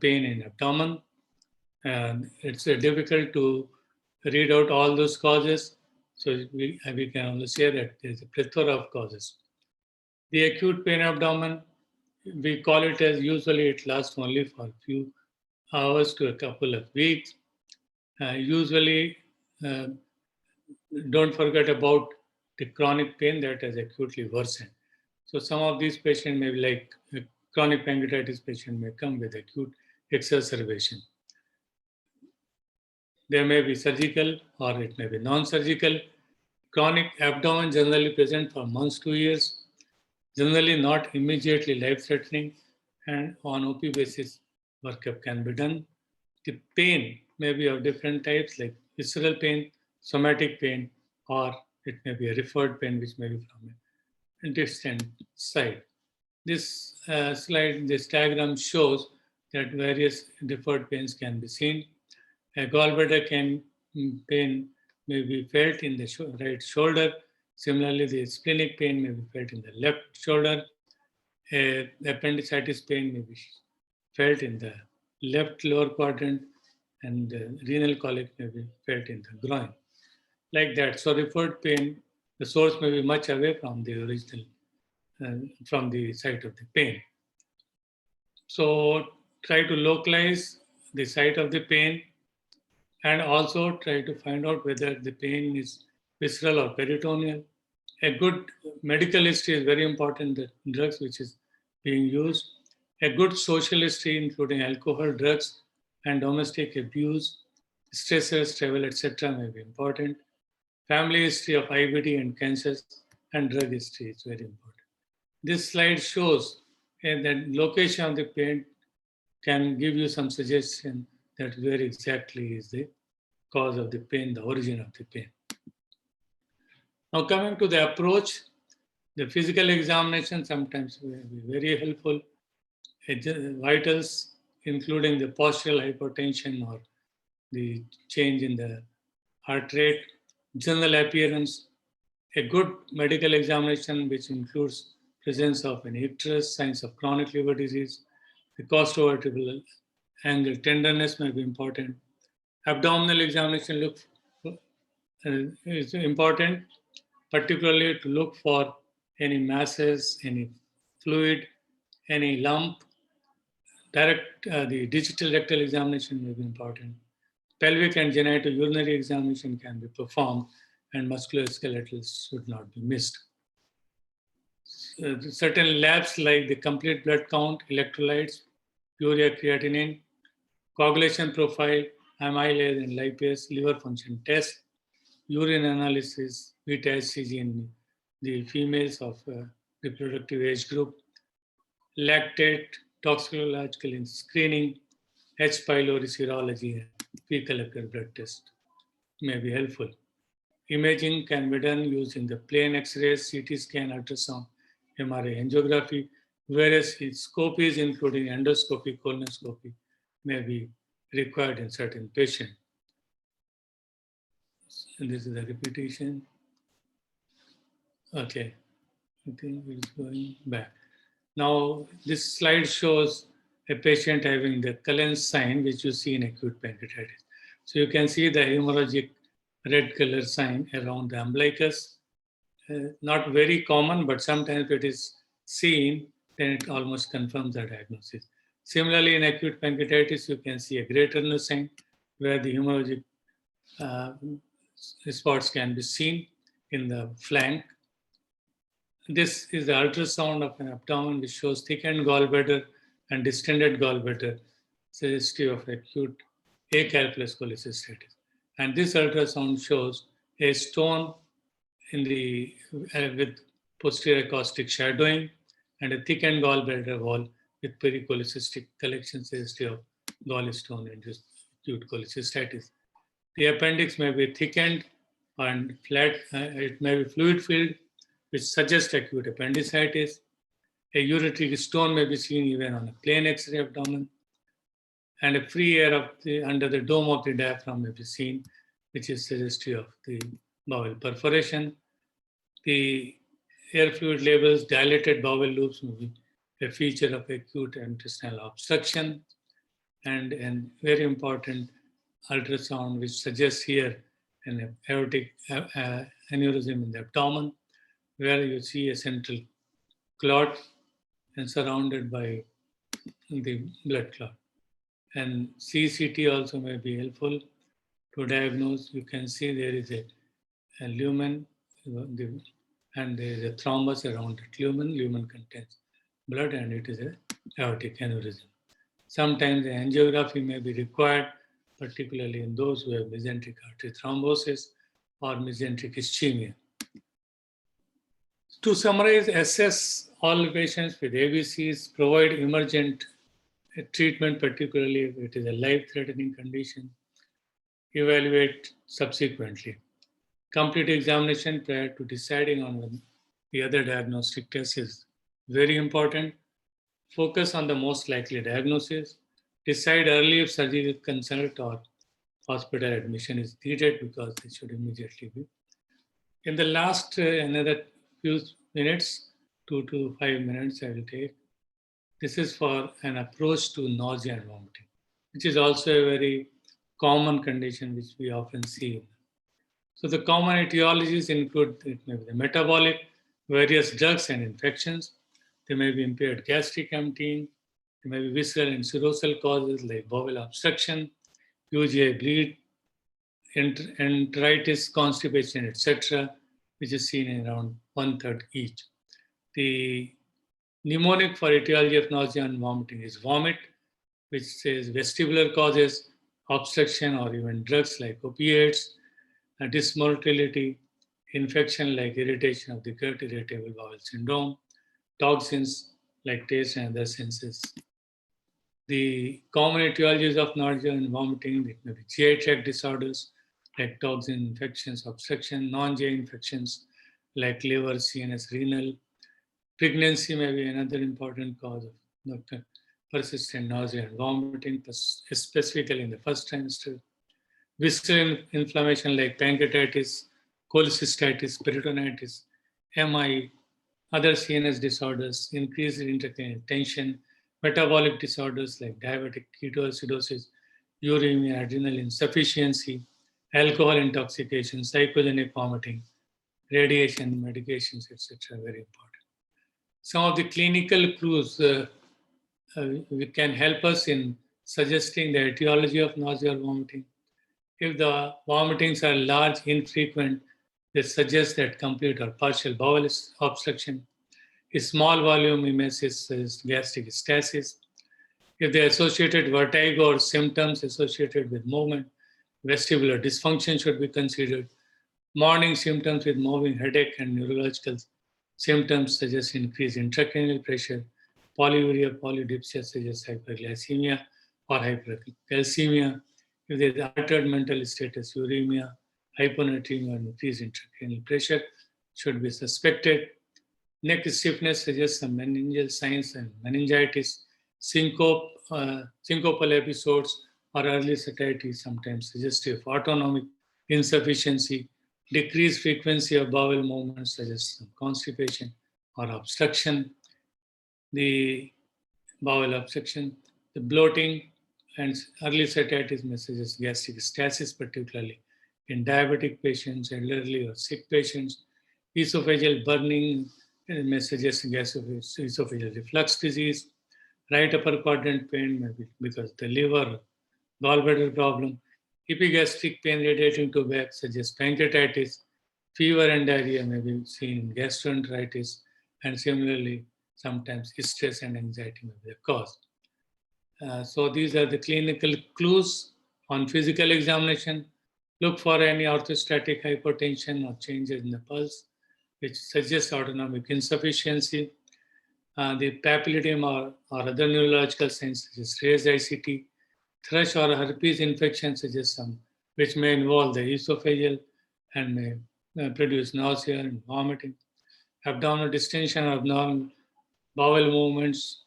pain in abdomen. And it's difficult to read out all those causes. So we can only say that there's a plethora of causes. The acute pain abdomen, we call it as usually it lasts only for a few hours to a couple of weeks. Usually, don't forget about the chronic pain that has acutely worsened. So some of these patients may be like a chronic pancreatitis patient may come with acute exacerbation. There may be surgical or it may be non-surgical. Chronic abdomen generally present for months to years, generally not immediately life-threatening, and on OP basis, workup can be done. The pain may be of different types like visceral pain, somatic pain, or it may be a referred pain which may be from a distant side. This slide, this diagram shows that various deferred pains can be seen. A gallbladder pain may be felt in the right shoulder. Similarly, the splenic pain may be felt in the left shoulder. Appendicitis pain may be felt in the left lower quadrant, and renal colic may be felt in the groin. Like that. So referred pain, the source may be much away from the original, from the site of the pain. So try to localize the site of the pain and also try to find out whether the pain is visceral or peritoneal. A good medical history is very important, the drugs which is being used. A good social history, including alcohol, drugs, and domestic abuse, stressors, travel, etc., may be important. Family history of IBD and cancers and drug history is very important. This slide shows that location of the pain can give you some suggestion that where exactly is the cause of the pain, the origin of the pain. Now coming to the approach, the physical examination sometimes will be very helpful. Vitals, including the postural hypertension or the change in the heart rate, general appearance, a good medical examination which includes presence of an icterus, signs of chronic liver disease, the costovertebral angle tenderness may be important. Abdominal examination is important, particularly to look for any masses, any fluid, any lump. The digital rectal examination may be important. Pelvic and genitourinary examination can be performed, and musculoskeletal should not be missed. Certain labs like the complete blood count, electrolytes, urea creatinine, coagulation profile, amylase and lipase, liver function test, urine analysis, beta HCG in the females of reproductive age group, lactate, toxicological screening, H. pylori serology, and fecal blood test may be helpful. Imaging can be done using the plain X-rays, CT scan, ultrasound, MRI, angiography, whereas scopies, including endoscopy, colonoscopy, may be required in certain patients. And this is a repetition. Okay, I think it's going back. Now, this slide shows a patient having the Cullen's sign, which you see in acute pancreatitis. So you can see the hemorrhagic red color sign around the umbilicus. Not very common, but sometimes it is seen, then it almost confirms the diagnosis. Similarly, in acute pancreatitis, you can see a gray tunnel sign where the hemorrhagic spots can be seen in the flank. This is the ultrasound of an abdomen which shows thickened gallbladder and distended gallbladder, suggestive of acute acalculous cholecystitis. And this ultrasound shows a stone in the with posterior acoustic shadowing and a thickened gallbladder wall with pericholecystic collection, suggestive of gallstone induced acute cholecystitis. The appendix may be thickened and flat. It may be fluid filled, which suggests acute appendicitis. A ureteric stone may be seen even on a plain X-ray abdomen, and a free air under the dome of the diaphragm may be seen, which is suggestive of the bowel perforation. The air fluid levels, dilated bowel loops may be a feature of acute intestinal obstruction, and a very important ultrasound which suggests here an aortic aneurysm in the abdomen, where you see a central clot and surrounded by the blood clot. And CCT also may be helpful to diagnose. You can see there is a lumen and there is a thrombus around the lumen. Lumen contains blood and it is a aortic aneurysm. Sometimes the angiography may be required, particularly in those who have mesenteric artery thrombosis or mesenteric ischemia. To summarize, assess all patients with ABCs, provide emergent treatment, particularly if it is a life-threatening condition, evaluate subsequently. Complete examination prior to deciding on the other diagnostic test is very important. Focus on the most likely diagnosis. Decide early if surgical consult or hospital admission is needed, because it should immediately be. In the last another few minutes, 2 to 5 minutes I will take. This is for an approach to nausea and vomiting, which is also a very common condition which we often see. So the common etiologies include, it may be the metabolic, various drugs and infections. There may be impaired gastric emptying. There may be visceral and serosal causes like bowel obstruction, UGI bleed, enteritis, constipation, etc., which is seen in around 1/3 each. The mnemonic for etiology of nausea and vomiting is vomit, which says vestibular causes, obstruction, or even drugs like opiates, dysmotility, infection like irritation of the gut, irritable bowel syndrome, toxins like taste and other senses. The common etiologies of nausea and vomiting, it may be GI tract disorders like toxin infections, obstruction, non-GI infections like liver, CNS, renal. Pregnancy may be another important cause of persistent nausea and vomiting, specifically in the first trimester. Visceral inflammation like pancreatitis, cholecystitis, peritonitis, MI, other CNS disorders, increased intracranial tension, metabolic disorders like diabetic ketoacidosis, uremia, adrenal insufficiency, alcohol intoxication, psychogenic vomiting, radiation, medications, etc. Very important. Some of the clinical clues can help us in suggesting the etiology of nausea or vomiting. If the vomitings are large, infrequent, they suggest that complete or partial bowel obstruction. A small volume emesis is gastric stasis. If they are associated vertigo or symptoms associated with movement, vestibular dysfunction should be considered. Morning symptoms with moving headache and neurological symptoms suggest increased intracranial pressure. Polyuria, polydipsia suggests hyperglycemia or hypercalcemia. If there is altered mental status, uremia, hyponatremia, or increased intracranial pressure should be suspected. Neck stiffness suggests some meningeal signs and meningitis. Syncopal episodes or early satiety sometimes suggestive of autonomic insufficiency. Decreased frequency of bowel movements suggests some constipation or obstruction. The bowel obstruction, the bloating, and early satiety may suggest gastric stasis, particularly in diabetic patients, elderly or sick patients. Esophageal burning may suggest esophageal reflux disease. Right upper quadrant pain may be because the liver, gallbladder problem. Epigastric pain radiating to back suggests pancreatitis. Fever and diarrhea may be seen in gastroenteritis, and similarly, sometimes stress and anxiety may be the cause. So these are the clinical clues. On physical examination, look for any orthostatic hypotension or changes in the pulse, which suggests autonomic insufficiency. The papilledema or other neurological signs such as raised ICT, thrush or herpes infection suggests some, which may involve the esophageal and may produce nausea and vomiting. Abdominal distension or abdominal bowel movements,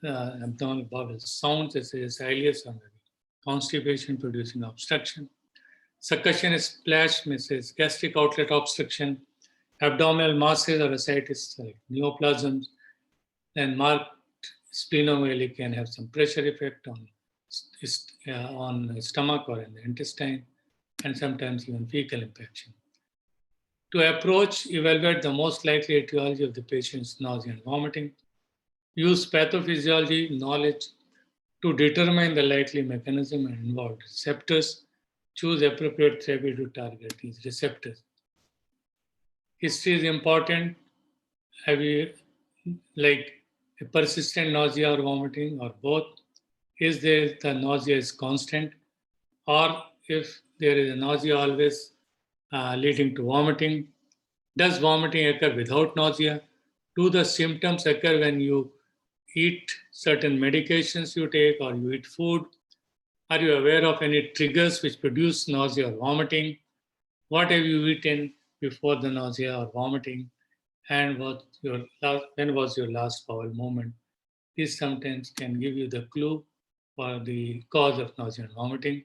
abdominal bowel sounds such as ileus or maybe constipation producing obstruction. Succussion splash misses, gastric outlet obstruction, abdominal masses or ascites like neoplasms, and marked splenomegaly can have some pressure effect on stomach or in the intestine, and sometimes even fecal impaction. To approach, evaluate the most likely etiology of the patient's nausea and vomiting. Use pathophysiology knowledge to determine the likely mechanism and involved receptors. Choose appropriate therapy to target these receptors. History is important. Have you like a persistent nausea or vomiting or both? Is there the nausea is constant, or if there is a nausea always leading to vomiting? Does vomiting occur without nausea? Do the symptoms occur when you eat certain medications you take or you eat food? Are you aware of any triggers which produce nausea or vomiting? What have you eaten before the nausea or vomiting? And when was your last bowel movement? This sometimes can give you the clue for the cause of nausea and vomiting.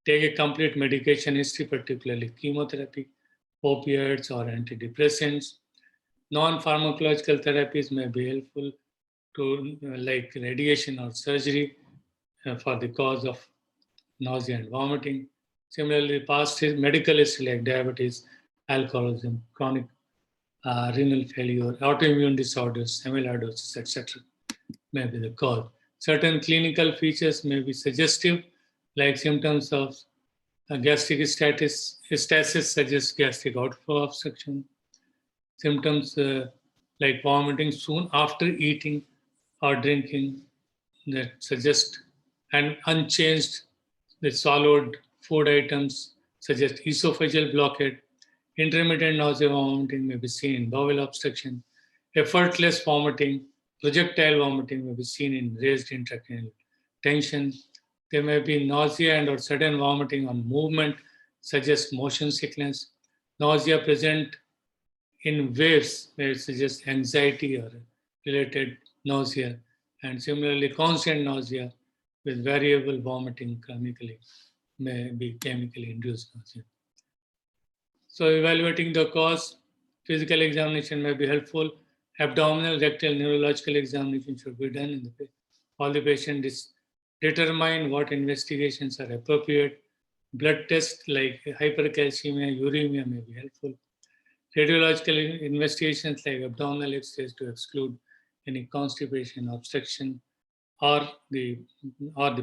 Take a complete medication history, particularly chemotherapy, opioids, or antidepressants. Non-pharmacological therapies may be helpful to like radiation or surgery for the cause of nausea and vomiting. Similarly, past medical history like diabetes, alcoholism, chronic renal failure, autoimmune disorders, amyloidosis, etc. may be the cause. Certain clinical features may be suggestive, like symptoms of gastric stasis suggest gastric outflow obstruction. Symptoms like vomiting soon after eating or drinking that suggest and unchanged with swallowed food items suggest esophageal blockade. Intermittent nausea vomiting may be seen in bowel obstruction. Effortless vomiting, projectile vomiting may be seen in raised intracranial tension. There may be nausea and or sudden vomiting on movement, suggest motion sickness. Nausea present in waves may suggest anxiety or related nausea. And similarly, constant nausea with variable vomiting chronically may be chemically induced nausea. So evaluating the cause, physical examination may be helpful. Abdominal, rectal, neurological examination should be done in all the patients. Determine what investigations are appropriate. Blood tests like hypercalcemia, uremia may be helpful. Radiological investigations like abdominal X-rays to exclude any constipation, obstruction, or the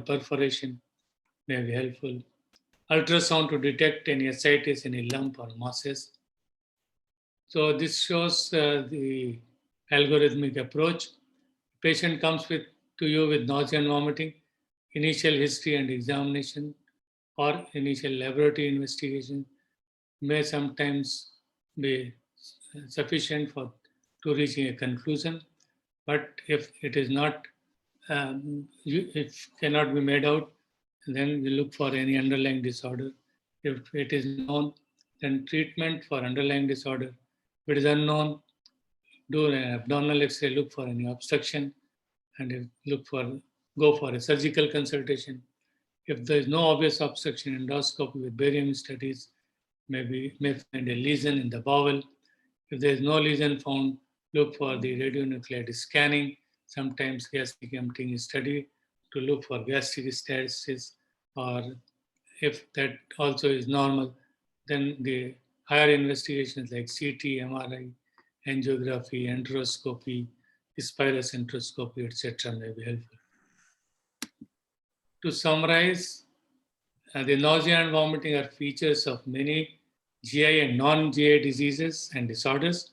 perforation may be helpful. Ultrasound to detect any ascites, any lump or masses. So this shows the algorithmic approach. Patient comes to you with nausea and vomiting, initial history and examination, or initial laboratory investigation may sometimes be sufficient to reaching a conclusion. But if it is not, if cannot be made out, then we look for any underlying disorder. If it is known, then treatment for underlying disorder. If it is unknown, do an abdominal X-ray, look for any obstruction, and go for a surgical consultation. If there is no obvious obstruction, endoscopy with barium studies may find a lesion in the bowel. If there is no lesion found, look for the radionuclide scanning. Sometimes gastric emptying is studied to look for gastric stasis, or if that also is normal, then the higher investigations like CT, MRI, angiography, enteroscopy, spirocentroscopy, etc. may be helpful. To summarize, the nausea and vomiting are features of many GI and non-GI diseases and disorders.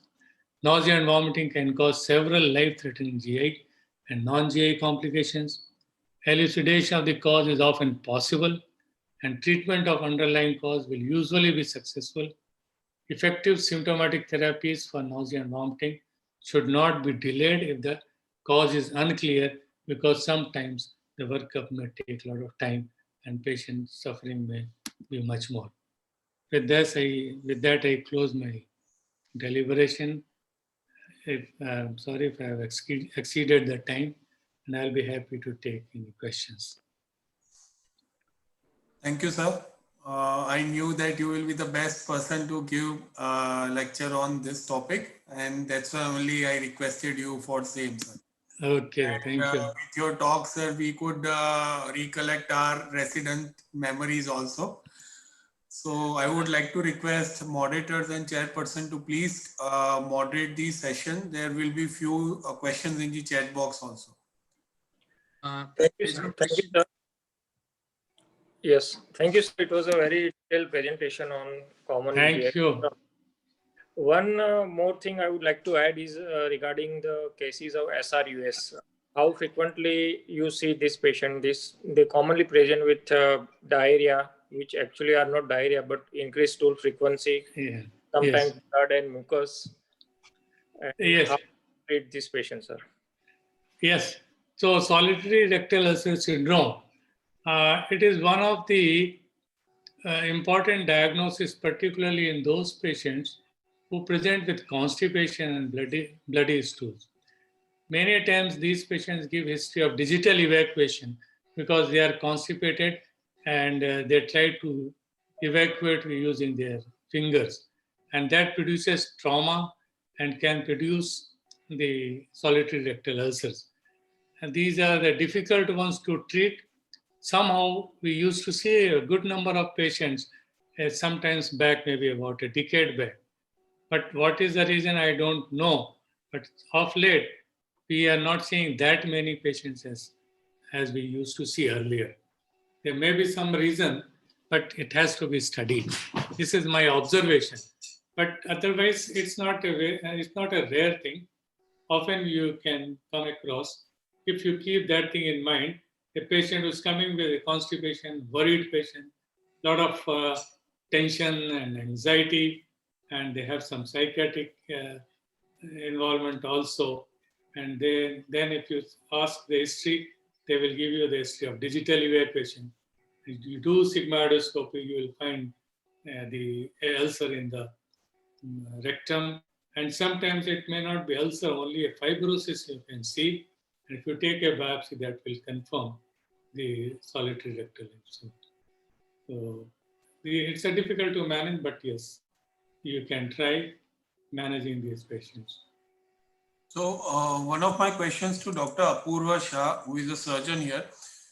Nausea and vomiting can cause several life-threatening GI and non-GI complications. Elucidation of the cause is often possible, and treatment of underlying cause will usually be successful. Effective symptomatic therapies for nausea and vomiting should not be delayed if the cause is unclear, because sometimes the workup may take a lot of time and patient suffering may be much more. With that, I close my deliberation. I'm sorry if I have exceeded the time, and I'll be happy to take any questions. Thank you, sir. I knew that you will be the best person to give lecture on this topic, and that's why only I requested you for same, sir. Okay, thank you. With your talk, sir, we could recollect our resident memories also. So I would like to request moderators and chairperson to please moderate the session. There will be few questions in the chat box also. Thank you, sir. Thank you, sir. Yes, thank you, sir. It was a very detailed presentation on common Thank GI. you. One more thing I would like to add is regarding the cases of SRUS. How frequently you see this patient? They commonly present with diarrhea, which actually are not diarrhea but increased stool frequency. Yeah. Sometimes Yes. blood and mucus. And Yes. how to treat this patient, sir? Yes. So solitary rectal ulcer syndrome, it is one of the important diagnosis, particularly in those patients who present with constipation and bloody stools. Many times these patients give history of digital evacuation because they are constipated and they try to evacuate using their fingers. And that produces trauma and can produce the solitary rectal ulcers. And these are the difficult ones to treat. Somehow we used to see a good number of patients sometimes back, maybe about a decade back. But what is the reason, I don't know. But of late, we are not seeing that many patients as we used to see earlier. There may be some reason, but it has to be studied. This is my observation. But otherwise, it's not a rare thing. Often you can come across, if you keep that thing in mind, a patient who's coming with a constipation, worried patient, lot of tension and anxiety, and they have some psychiatric involvement also. And then if you ask the history, they will give you the history of digital evacuation. If you do sigmoidoscopy, you will find the ulcer in the rectum. And sometimes it may not be ulcer, only a fibrosis you can see. And if you take a biopsy, that will confirm the solitary rectal ulcer. So it's a difficult to manage, but yes, you can try managing these patients. So one of my questions to Dr. Apurva Shah, who is a surgeon here.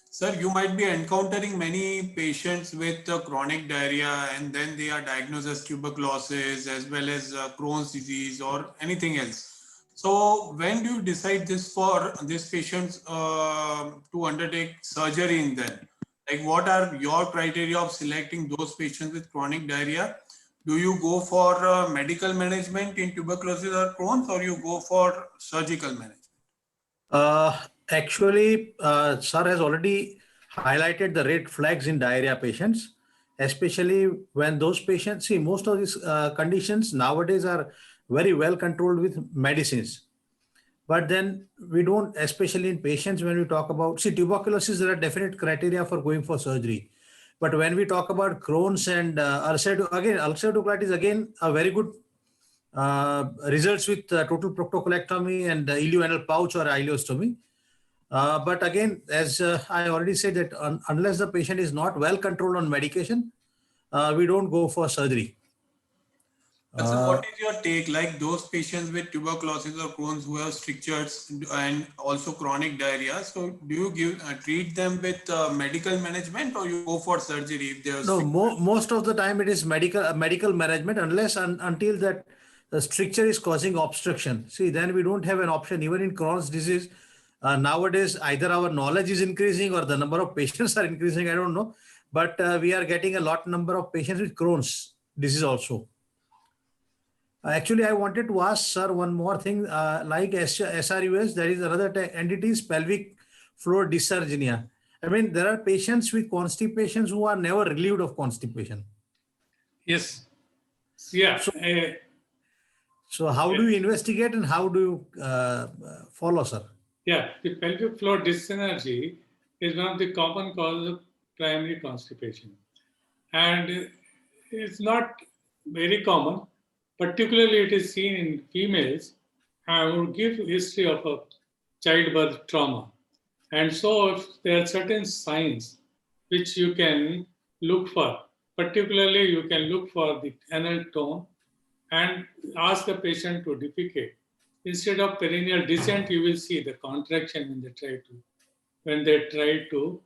Sir, you might be encountering many patients with chronic diarrhea and then they are diagnosed as tuberculosis as well as Crohn's disease or anything else. So when do you decide this for these patients to undertake surgery in them? Like what are your criteria of selecting those patients with chronic diarrhea? Do you go for medical management in tuberculosis or Crohn's, or you go for surgical management? Actually, sir has already highlighted the red flags in diarrhea patients, especially when those patients, see, most of these conditions nowadays are very well controlled with medicines. But then we don't, especially in patients, when we talk about, see, tuberculosis, there are definite criteria for going for surgery. But when we talk about Crohn's and ulcerative colitis, again, a very good results with total proctocolectomy and ileoanal pouch or ileostomy. But again, as I already said, that unless the patient is not well controlled on medication, we don't go for surgery. So what is your take, like those patients with tuberculosis or Crohn's who have strictures and also chronic diarrhea? So do you treat them with medical management or you go for surgery if they are No, most of the time it is medical management unless until that the stricture is causing obstruction. See, then we don't have an option. Even in Crohn's disease, nowadays either our knowledge is increasing or the number of patients are increasing. I don't know, but we are getting a lot number of patients with Crohn's disease also. Actually, I wanted to ask sir one more thing. Like SRUS, there is another entity, pelvic floor dysarthria. I mean, there are patients with constipations who are never relieved of constipation. Yes. Yeah. So how do you investigate and how do you follow, sir? Yeah, the pelvic floor dyssynergy is one of the common causes of primary constipation. And it's not very common, particularly it is seen in females who give history of a childbirth trauma. And so if there are certain signs which you can look for, Particularly, you can look for the anal tone and ask the patient to defecate. Instead of perineal descent, you will see the contraction when they try to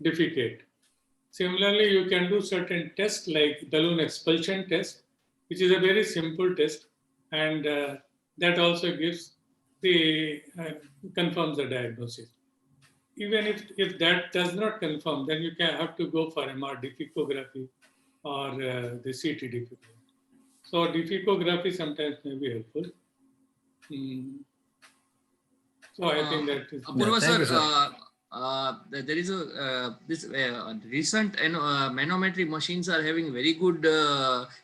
defecate. Similarly, you can do certain tests like balloon expulsion test, which is a very simple test, and that also gives the confirms the diagnosis. Even if that does not confirm, then you can have to go for MR difficography or the CT difficography. So difficography sometimes may be helpful. So I think that is. Apurva thank you, sir, sir. there is a this recent manometry machines are having very good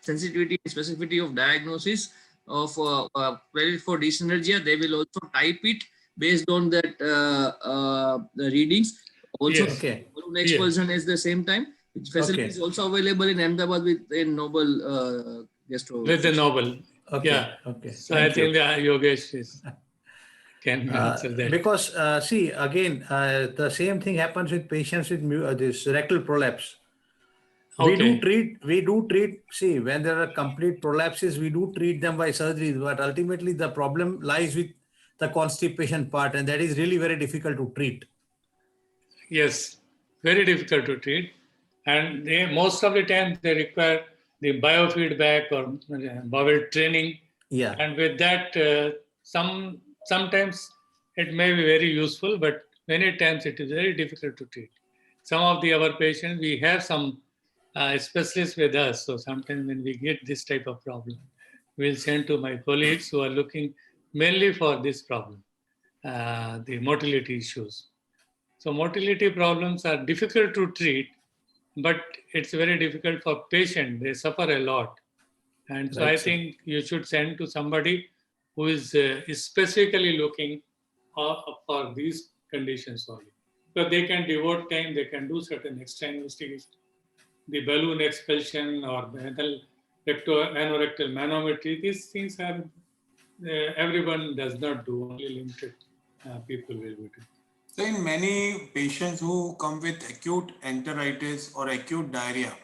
sensitivity and specificity of diagnosis of for dyssynergia. They will also type it based on that the readings. Also, Yes. Okay. balloon expulsion is the same time. Which facility Okay. is also available in Ahmedabad with a Nobel Gastro. With the novel. Okay. Yeah. Okay. So I think the Yogesh can answer that. Because see, again, the same thing happens with patients with this rectal prolapse. We do treat, see, when there are complete prolapses, we do treat them by surgery, but ultimately the problem lies with the constipation part, and that is really very difficult to treat. Yes, very difficult to treat. And most of the time they require the biofeedback or bowel training. Yeah. And with that, sometimes it may be very useful, but many times it is very difficult to treat. Some of our patients, we have some specialists with us. So sometimes when we get this type of problem, we'll send to my colleagues who are looking mainly for this problem, the motility issues. So motility problems are difficult to treat, but it's very difficult for patients. They suffer a lot. And so Right, I sir. think you should send to somebody who is specifically looking for these conditions only. So they can devote time, they can do certain extra investigation. The balloon expulsion or the anorectal manometry, these things are, everyone does not do, only limited people will be doing. So in many patients who come with acute enteritis or acute diarrhea,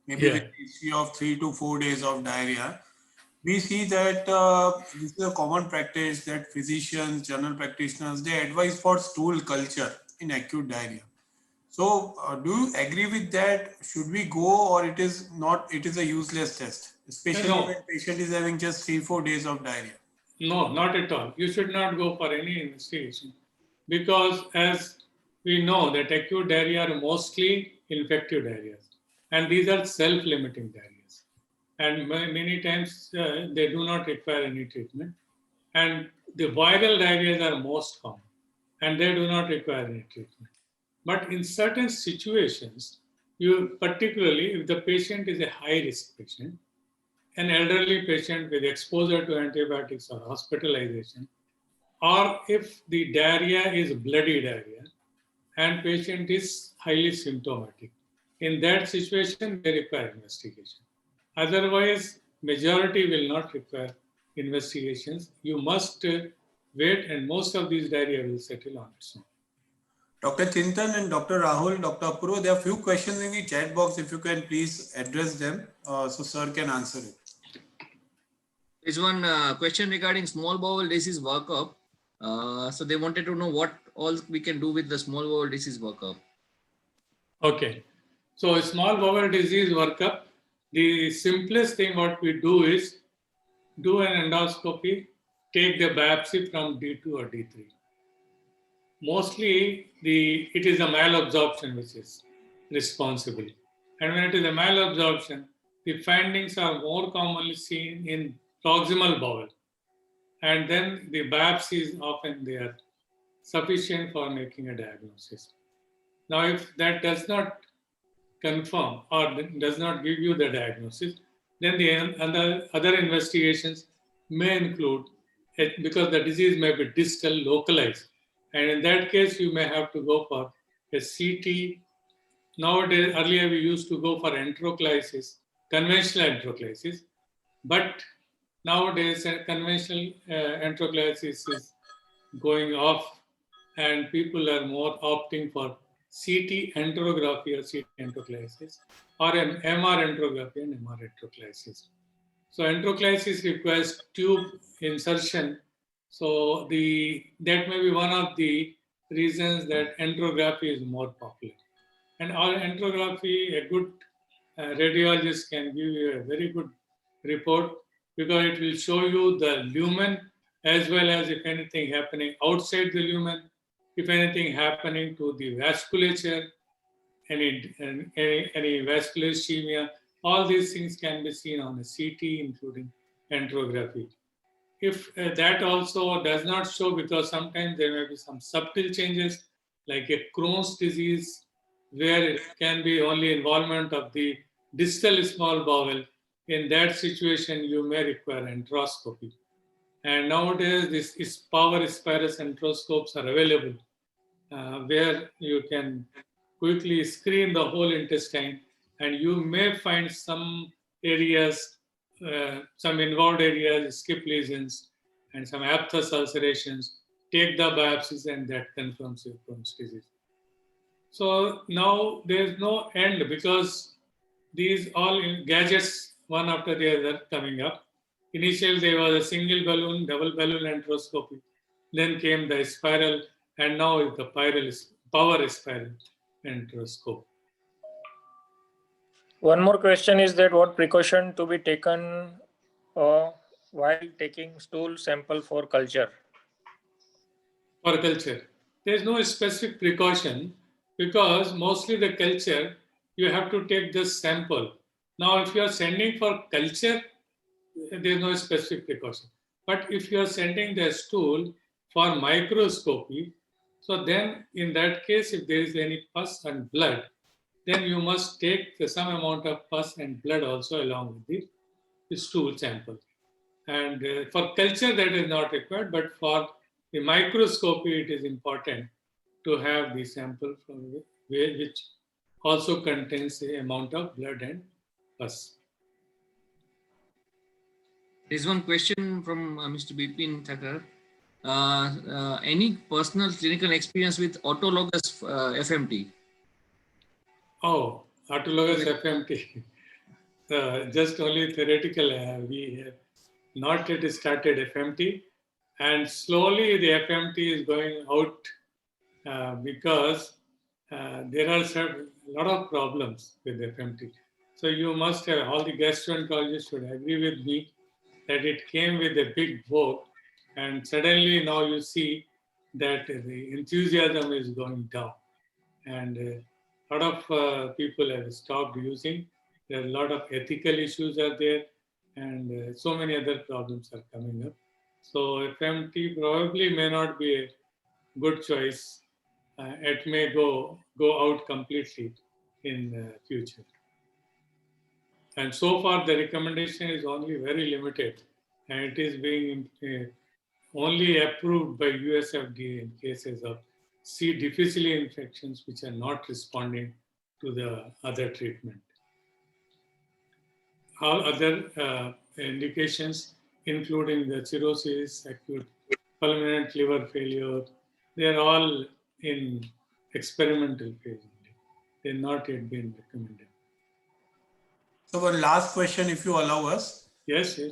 maybe with history of 3 to 4 days of diarrhea, we see that this is a common practice that physicians, general practitioners, they advise for stool culture in acute diarrhea. So do you agree with that? Should we go, or it is not? It is a useless test, especially when patient is having just 3-4 days of diarrhea. No, not at all. You should not go for any investigation, because as we know that acute diarrhea are mostly infective diarrheas, and these are self-limiting diarrheas, and many times they do not require any treatment, and the viral diarrheas are most common, and they do not require any treatment. But in certain situations, particularly if the patient is a high-risk patient, an elderly patient with exposure to antibiotics or hospitalization, or if the diarrhea is bloody diarrhea and patient is highly symptomatic. In that situation, they require investigation. Otherwise, majority will not require investigations. You must wait, and most of these diarrhea will settle on its own. Dr. Chintan and Dr. Rahul, Dr. Apurva, there are few questions in the chat box. If you can please address them, so sir can answer it. There's one question regarding small bowel disease workup. So they wanted to know what all we can do with the small bowel disease workup. Okay. So small bowel disease workup, the simplest thing what we do is do an endoscopy, take the biopsy from D2 or D3. Mostly it is a malabsorption which is responsible. And when it is a malabsorption, the findings are more commonly seen in proximal bowel. And then the biopsy is often there, sufficient for making a diagnosis. Now, if that does not confirm or does not give you the diagnosis, then the other investigations may include it, because the disease may be distal localized. And in that case, you may have to go for a CT. Nowadays, earlier we used to go for enteroclysis, conventional enteroclysis, but nowadays conventional enteroclysis is going off, and people are more opting for CT enterography or CT enteroclysis, or an MR enterography and MR enteroclysis. So enteroclysis requires tube insertion. So that may be one of the reasons that enterography is more popular. And our enterography, a good radiologist can give you a very good report because it will show you the lumen as well as if anything happening outside the lumen, if anything happening to the vasculature, any vascular ischemia, all these things can be seen on a CT, including enterography. If that also does not show, because sometimes there may be some subtle changes, like a Crohn's disease, where it can be only involvement of the distal small bowel. In that situation, you may require enteroscopy. And nowadays, this power Aspirus enteroscopes are available, where you can quickly screen the whole intestine, and you may find some areas, some involved areas, skip lesions, and some aphthous ulcerations. Take the biopsies, and that confirms your Crohn's disease. So now there's no end because these all gadgets, one after the other, coming up. Initially, there was a single balloon, double balloon enteroscopy. Then came the spiral, and now is the power spiral enteroscope. One more question is that what precaution to be taken while taking stool sample for culture? For culture, there is no specific precaution because mostly the culture, you have to take this sample. Now, if you are sending for culture, there is no specific precaution. But if you are sending the stool for microscopy, so then in that case, if there is any pus and blood, then you must take some amount of pus and blood also along with the stool sample. And for culture, that is not required, but for the microscopy, it is important to have the sample from which also contains the amount of blood and pus. There's one question from Mr. Bipin Thakkar. Any personal clinical experience with autologous FMT? Oh, autologous FMT. Just only theoretical. We have not yet started FMT. And slowly the FMT is going out because there are a lot of problems with FMT. So you must have, all the gastroenterologists should agree with me that it came with a big vogue, and suddenly now you see that the enthusiasm is going down, and a lot of people have stopped using. There are a lot of ethical issues are there, and so many other problems are coming up. So FMT probably may not be a good choice. It may go out completely in future. And so far, the recommendation is only very limited, and it is being only approved by US FDA in cases of C. difficile infections which are not responding to the other treatment. All other indications, including the cirrhosis, acute fulminant liver failure, they are all in experimental phase only. They're not yet been recommended. So one last question, if you allow us. Yes, yes.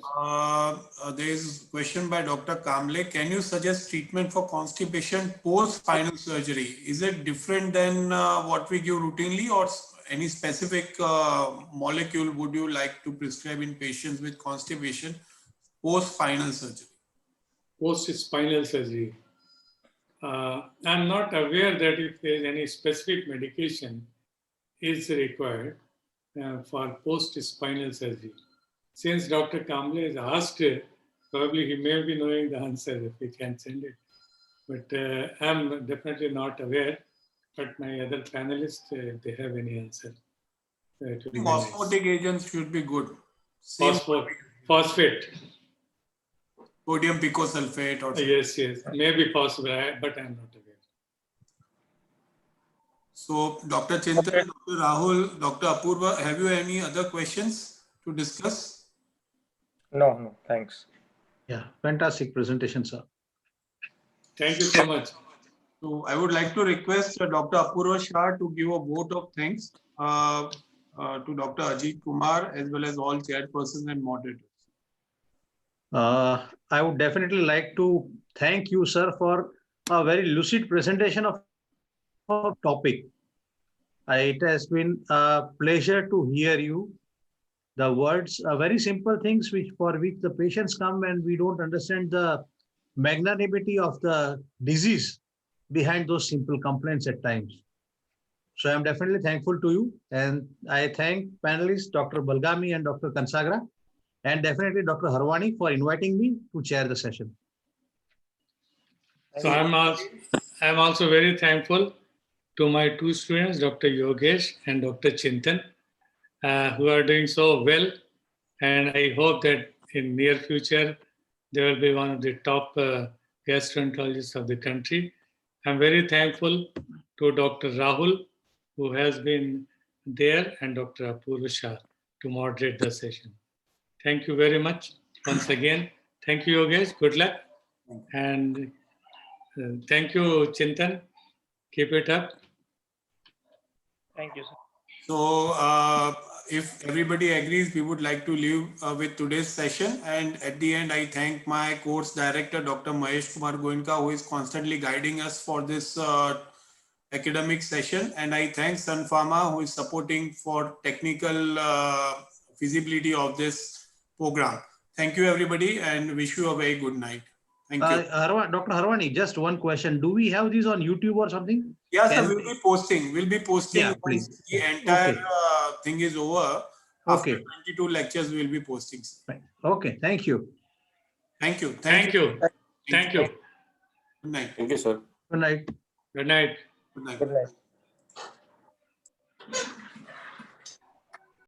There is a question by Dr. Kamble. Can you suggest treatment for constipation post-spinal surgery? Is it different than what we give routinely, or any specific molecule would you like to prescribe in patients with constipation post-spinal surgery? Post-spinal surgery. I'm not aware that if there is any specific medication is required for post-spinal surgery. Since Dr. Kamble has asked, probably he may be knowing the answer if he can send it. But I'm definitely not aware. But my other panelists, if they have any answer. Osmotic agents should be good. Phosphate. Sodium picosulfate or something. Yes, may be possible, but I'm not aware. So, Dr. Chintan, Dr. Rahul, Dr. Apurva, have you any other questions to discuss? No, thanks. Yeah, fantastic presentation, sir. Thank you so much. So I would like to request Dr. Apurva Shah to give a vote of thanks to Dr. Ajit Kumar as well as all chairpersons and moderators. I would definitely like to thank you, sir, for a very lucid presentation of a topic. It has been a pleasure to hear you. The words are very simple things for which the patients come and we don't understand the magnanimity of the disease behind those simple complaints at times. So I'm definitely thankful to you. And I thank panelists, Dr. Balgami and Dr. Kansagra, and definitely Dr. Harwani for inviting me to chair the session. So I'm also very thankful to my two students, Dr. Yogesh and Dr. Chintan, who are doing so well. And I hope that in near future, they will be one of the top gastroenterologists of the country. I'm very thankful to Dr. Rahul, who has been there, and Dr. Apurva Shah to moderate the session. Thank you very much once again. Thank you, Yogesh. Good luck. And thank you, Chintan. Keep it up. Thank you, sir. So if everybody agrees, we would like to leave with today's session. And at the end, I thank my course director, Dr. Mahesh Kumar Goenka, who is constantly guiding us for this academic session. And I thank Sun Pharma, who is supporting for technical feasibility of this program. Thank you, everybody, and wish you a very good night. Thank you. Dr. Harwani, just one question. Do we have these on YouTube or something? Yes, sir, we'll be posting. Yeah, once please. the entire Okay. thing is over. After Okay. 22 lectures, we'll be posting. Right. Okay. Thank you. Thank you. Thank you. Thank you. Good night. Thank you, sir. Good night. Good night. Good night. Good night.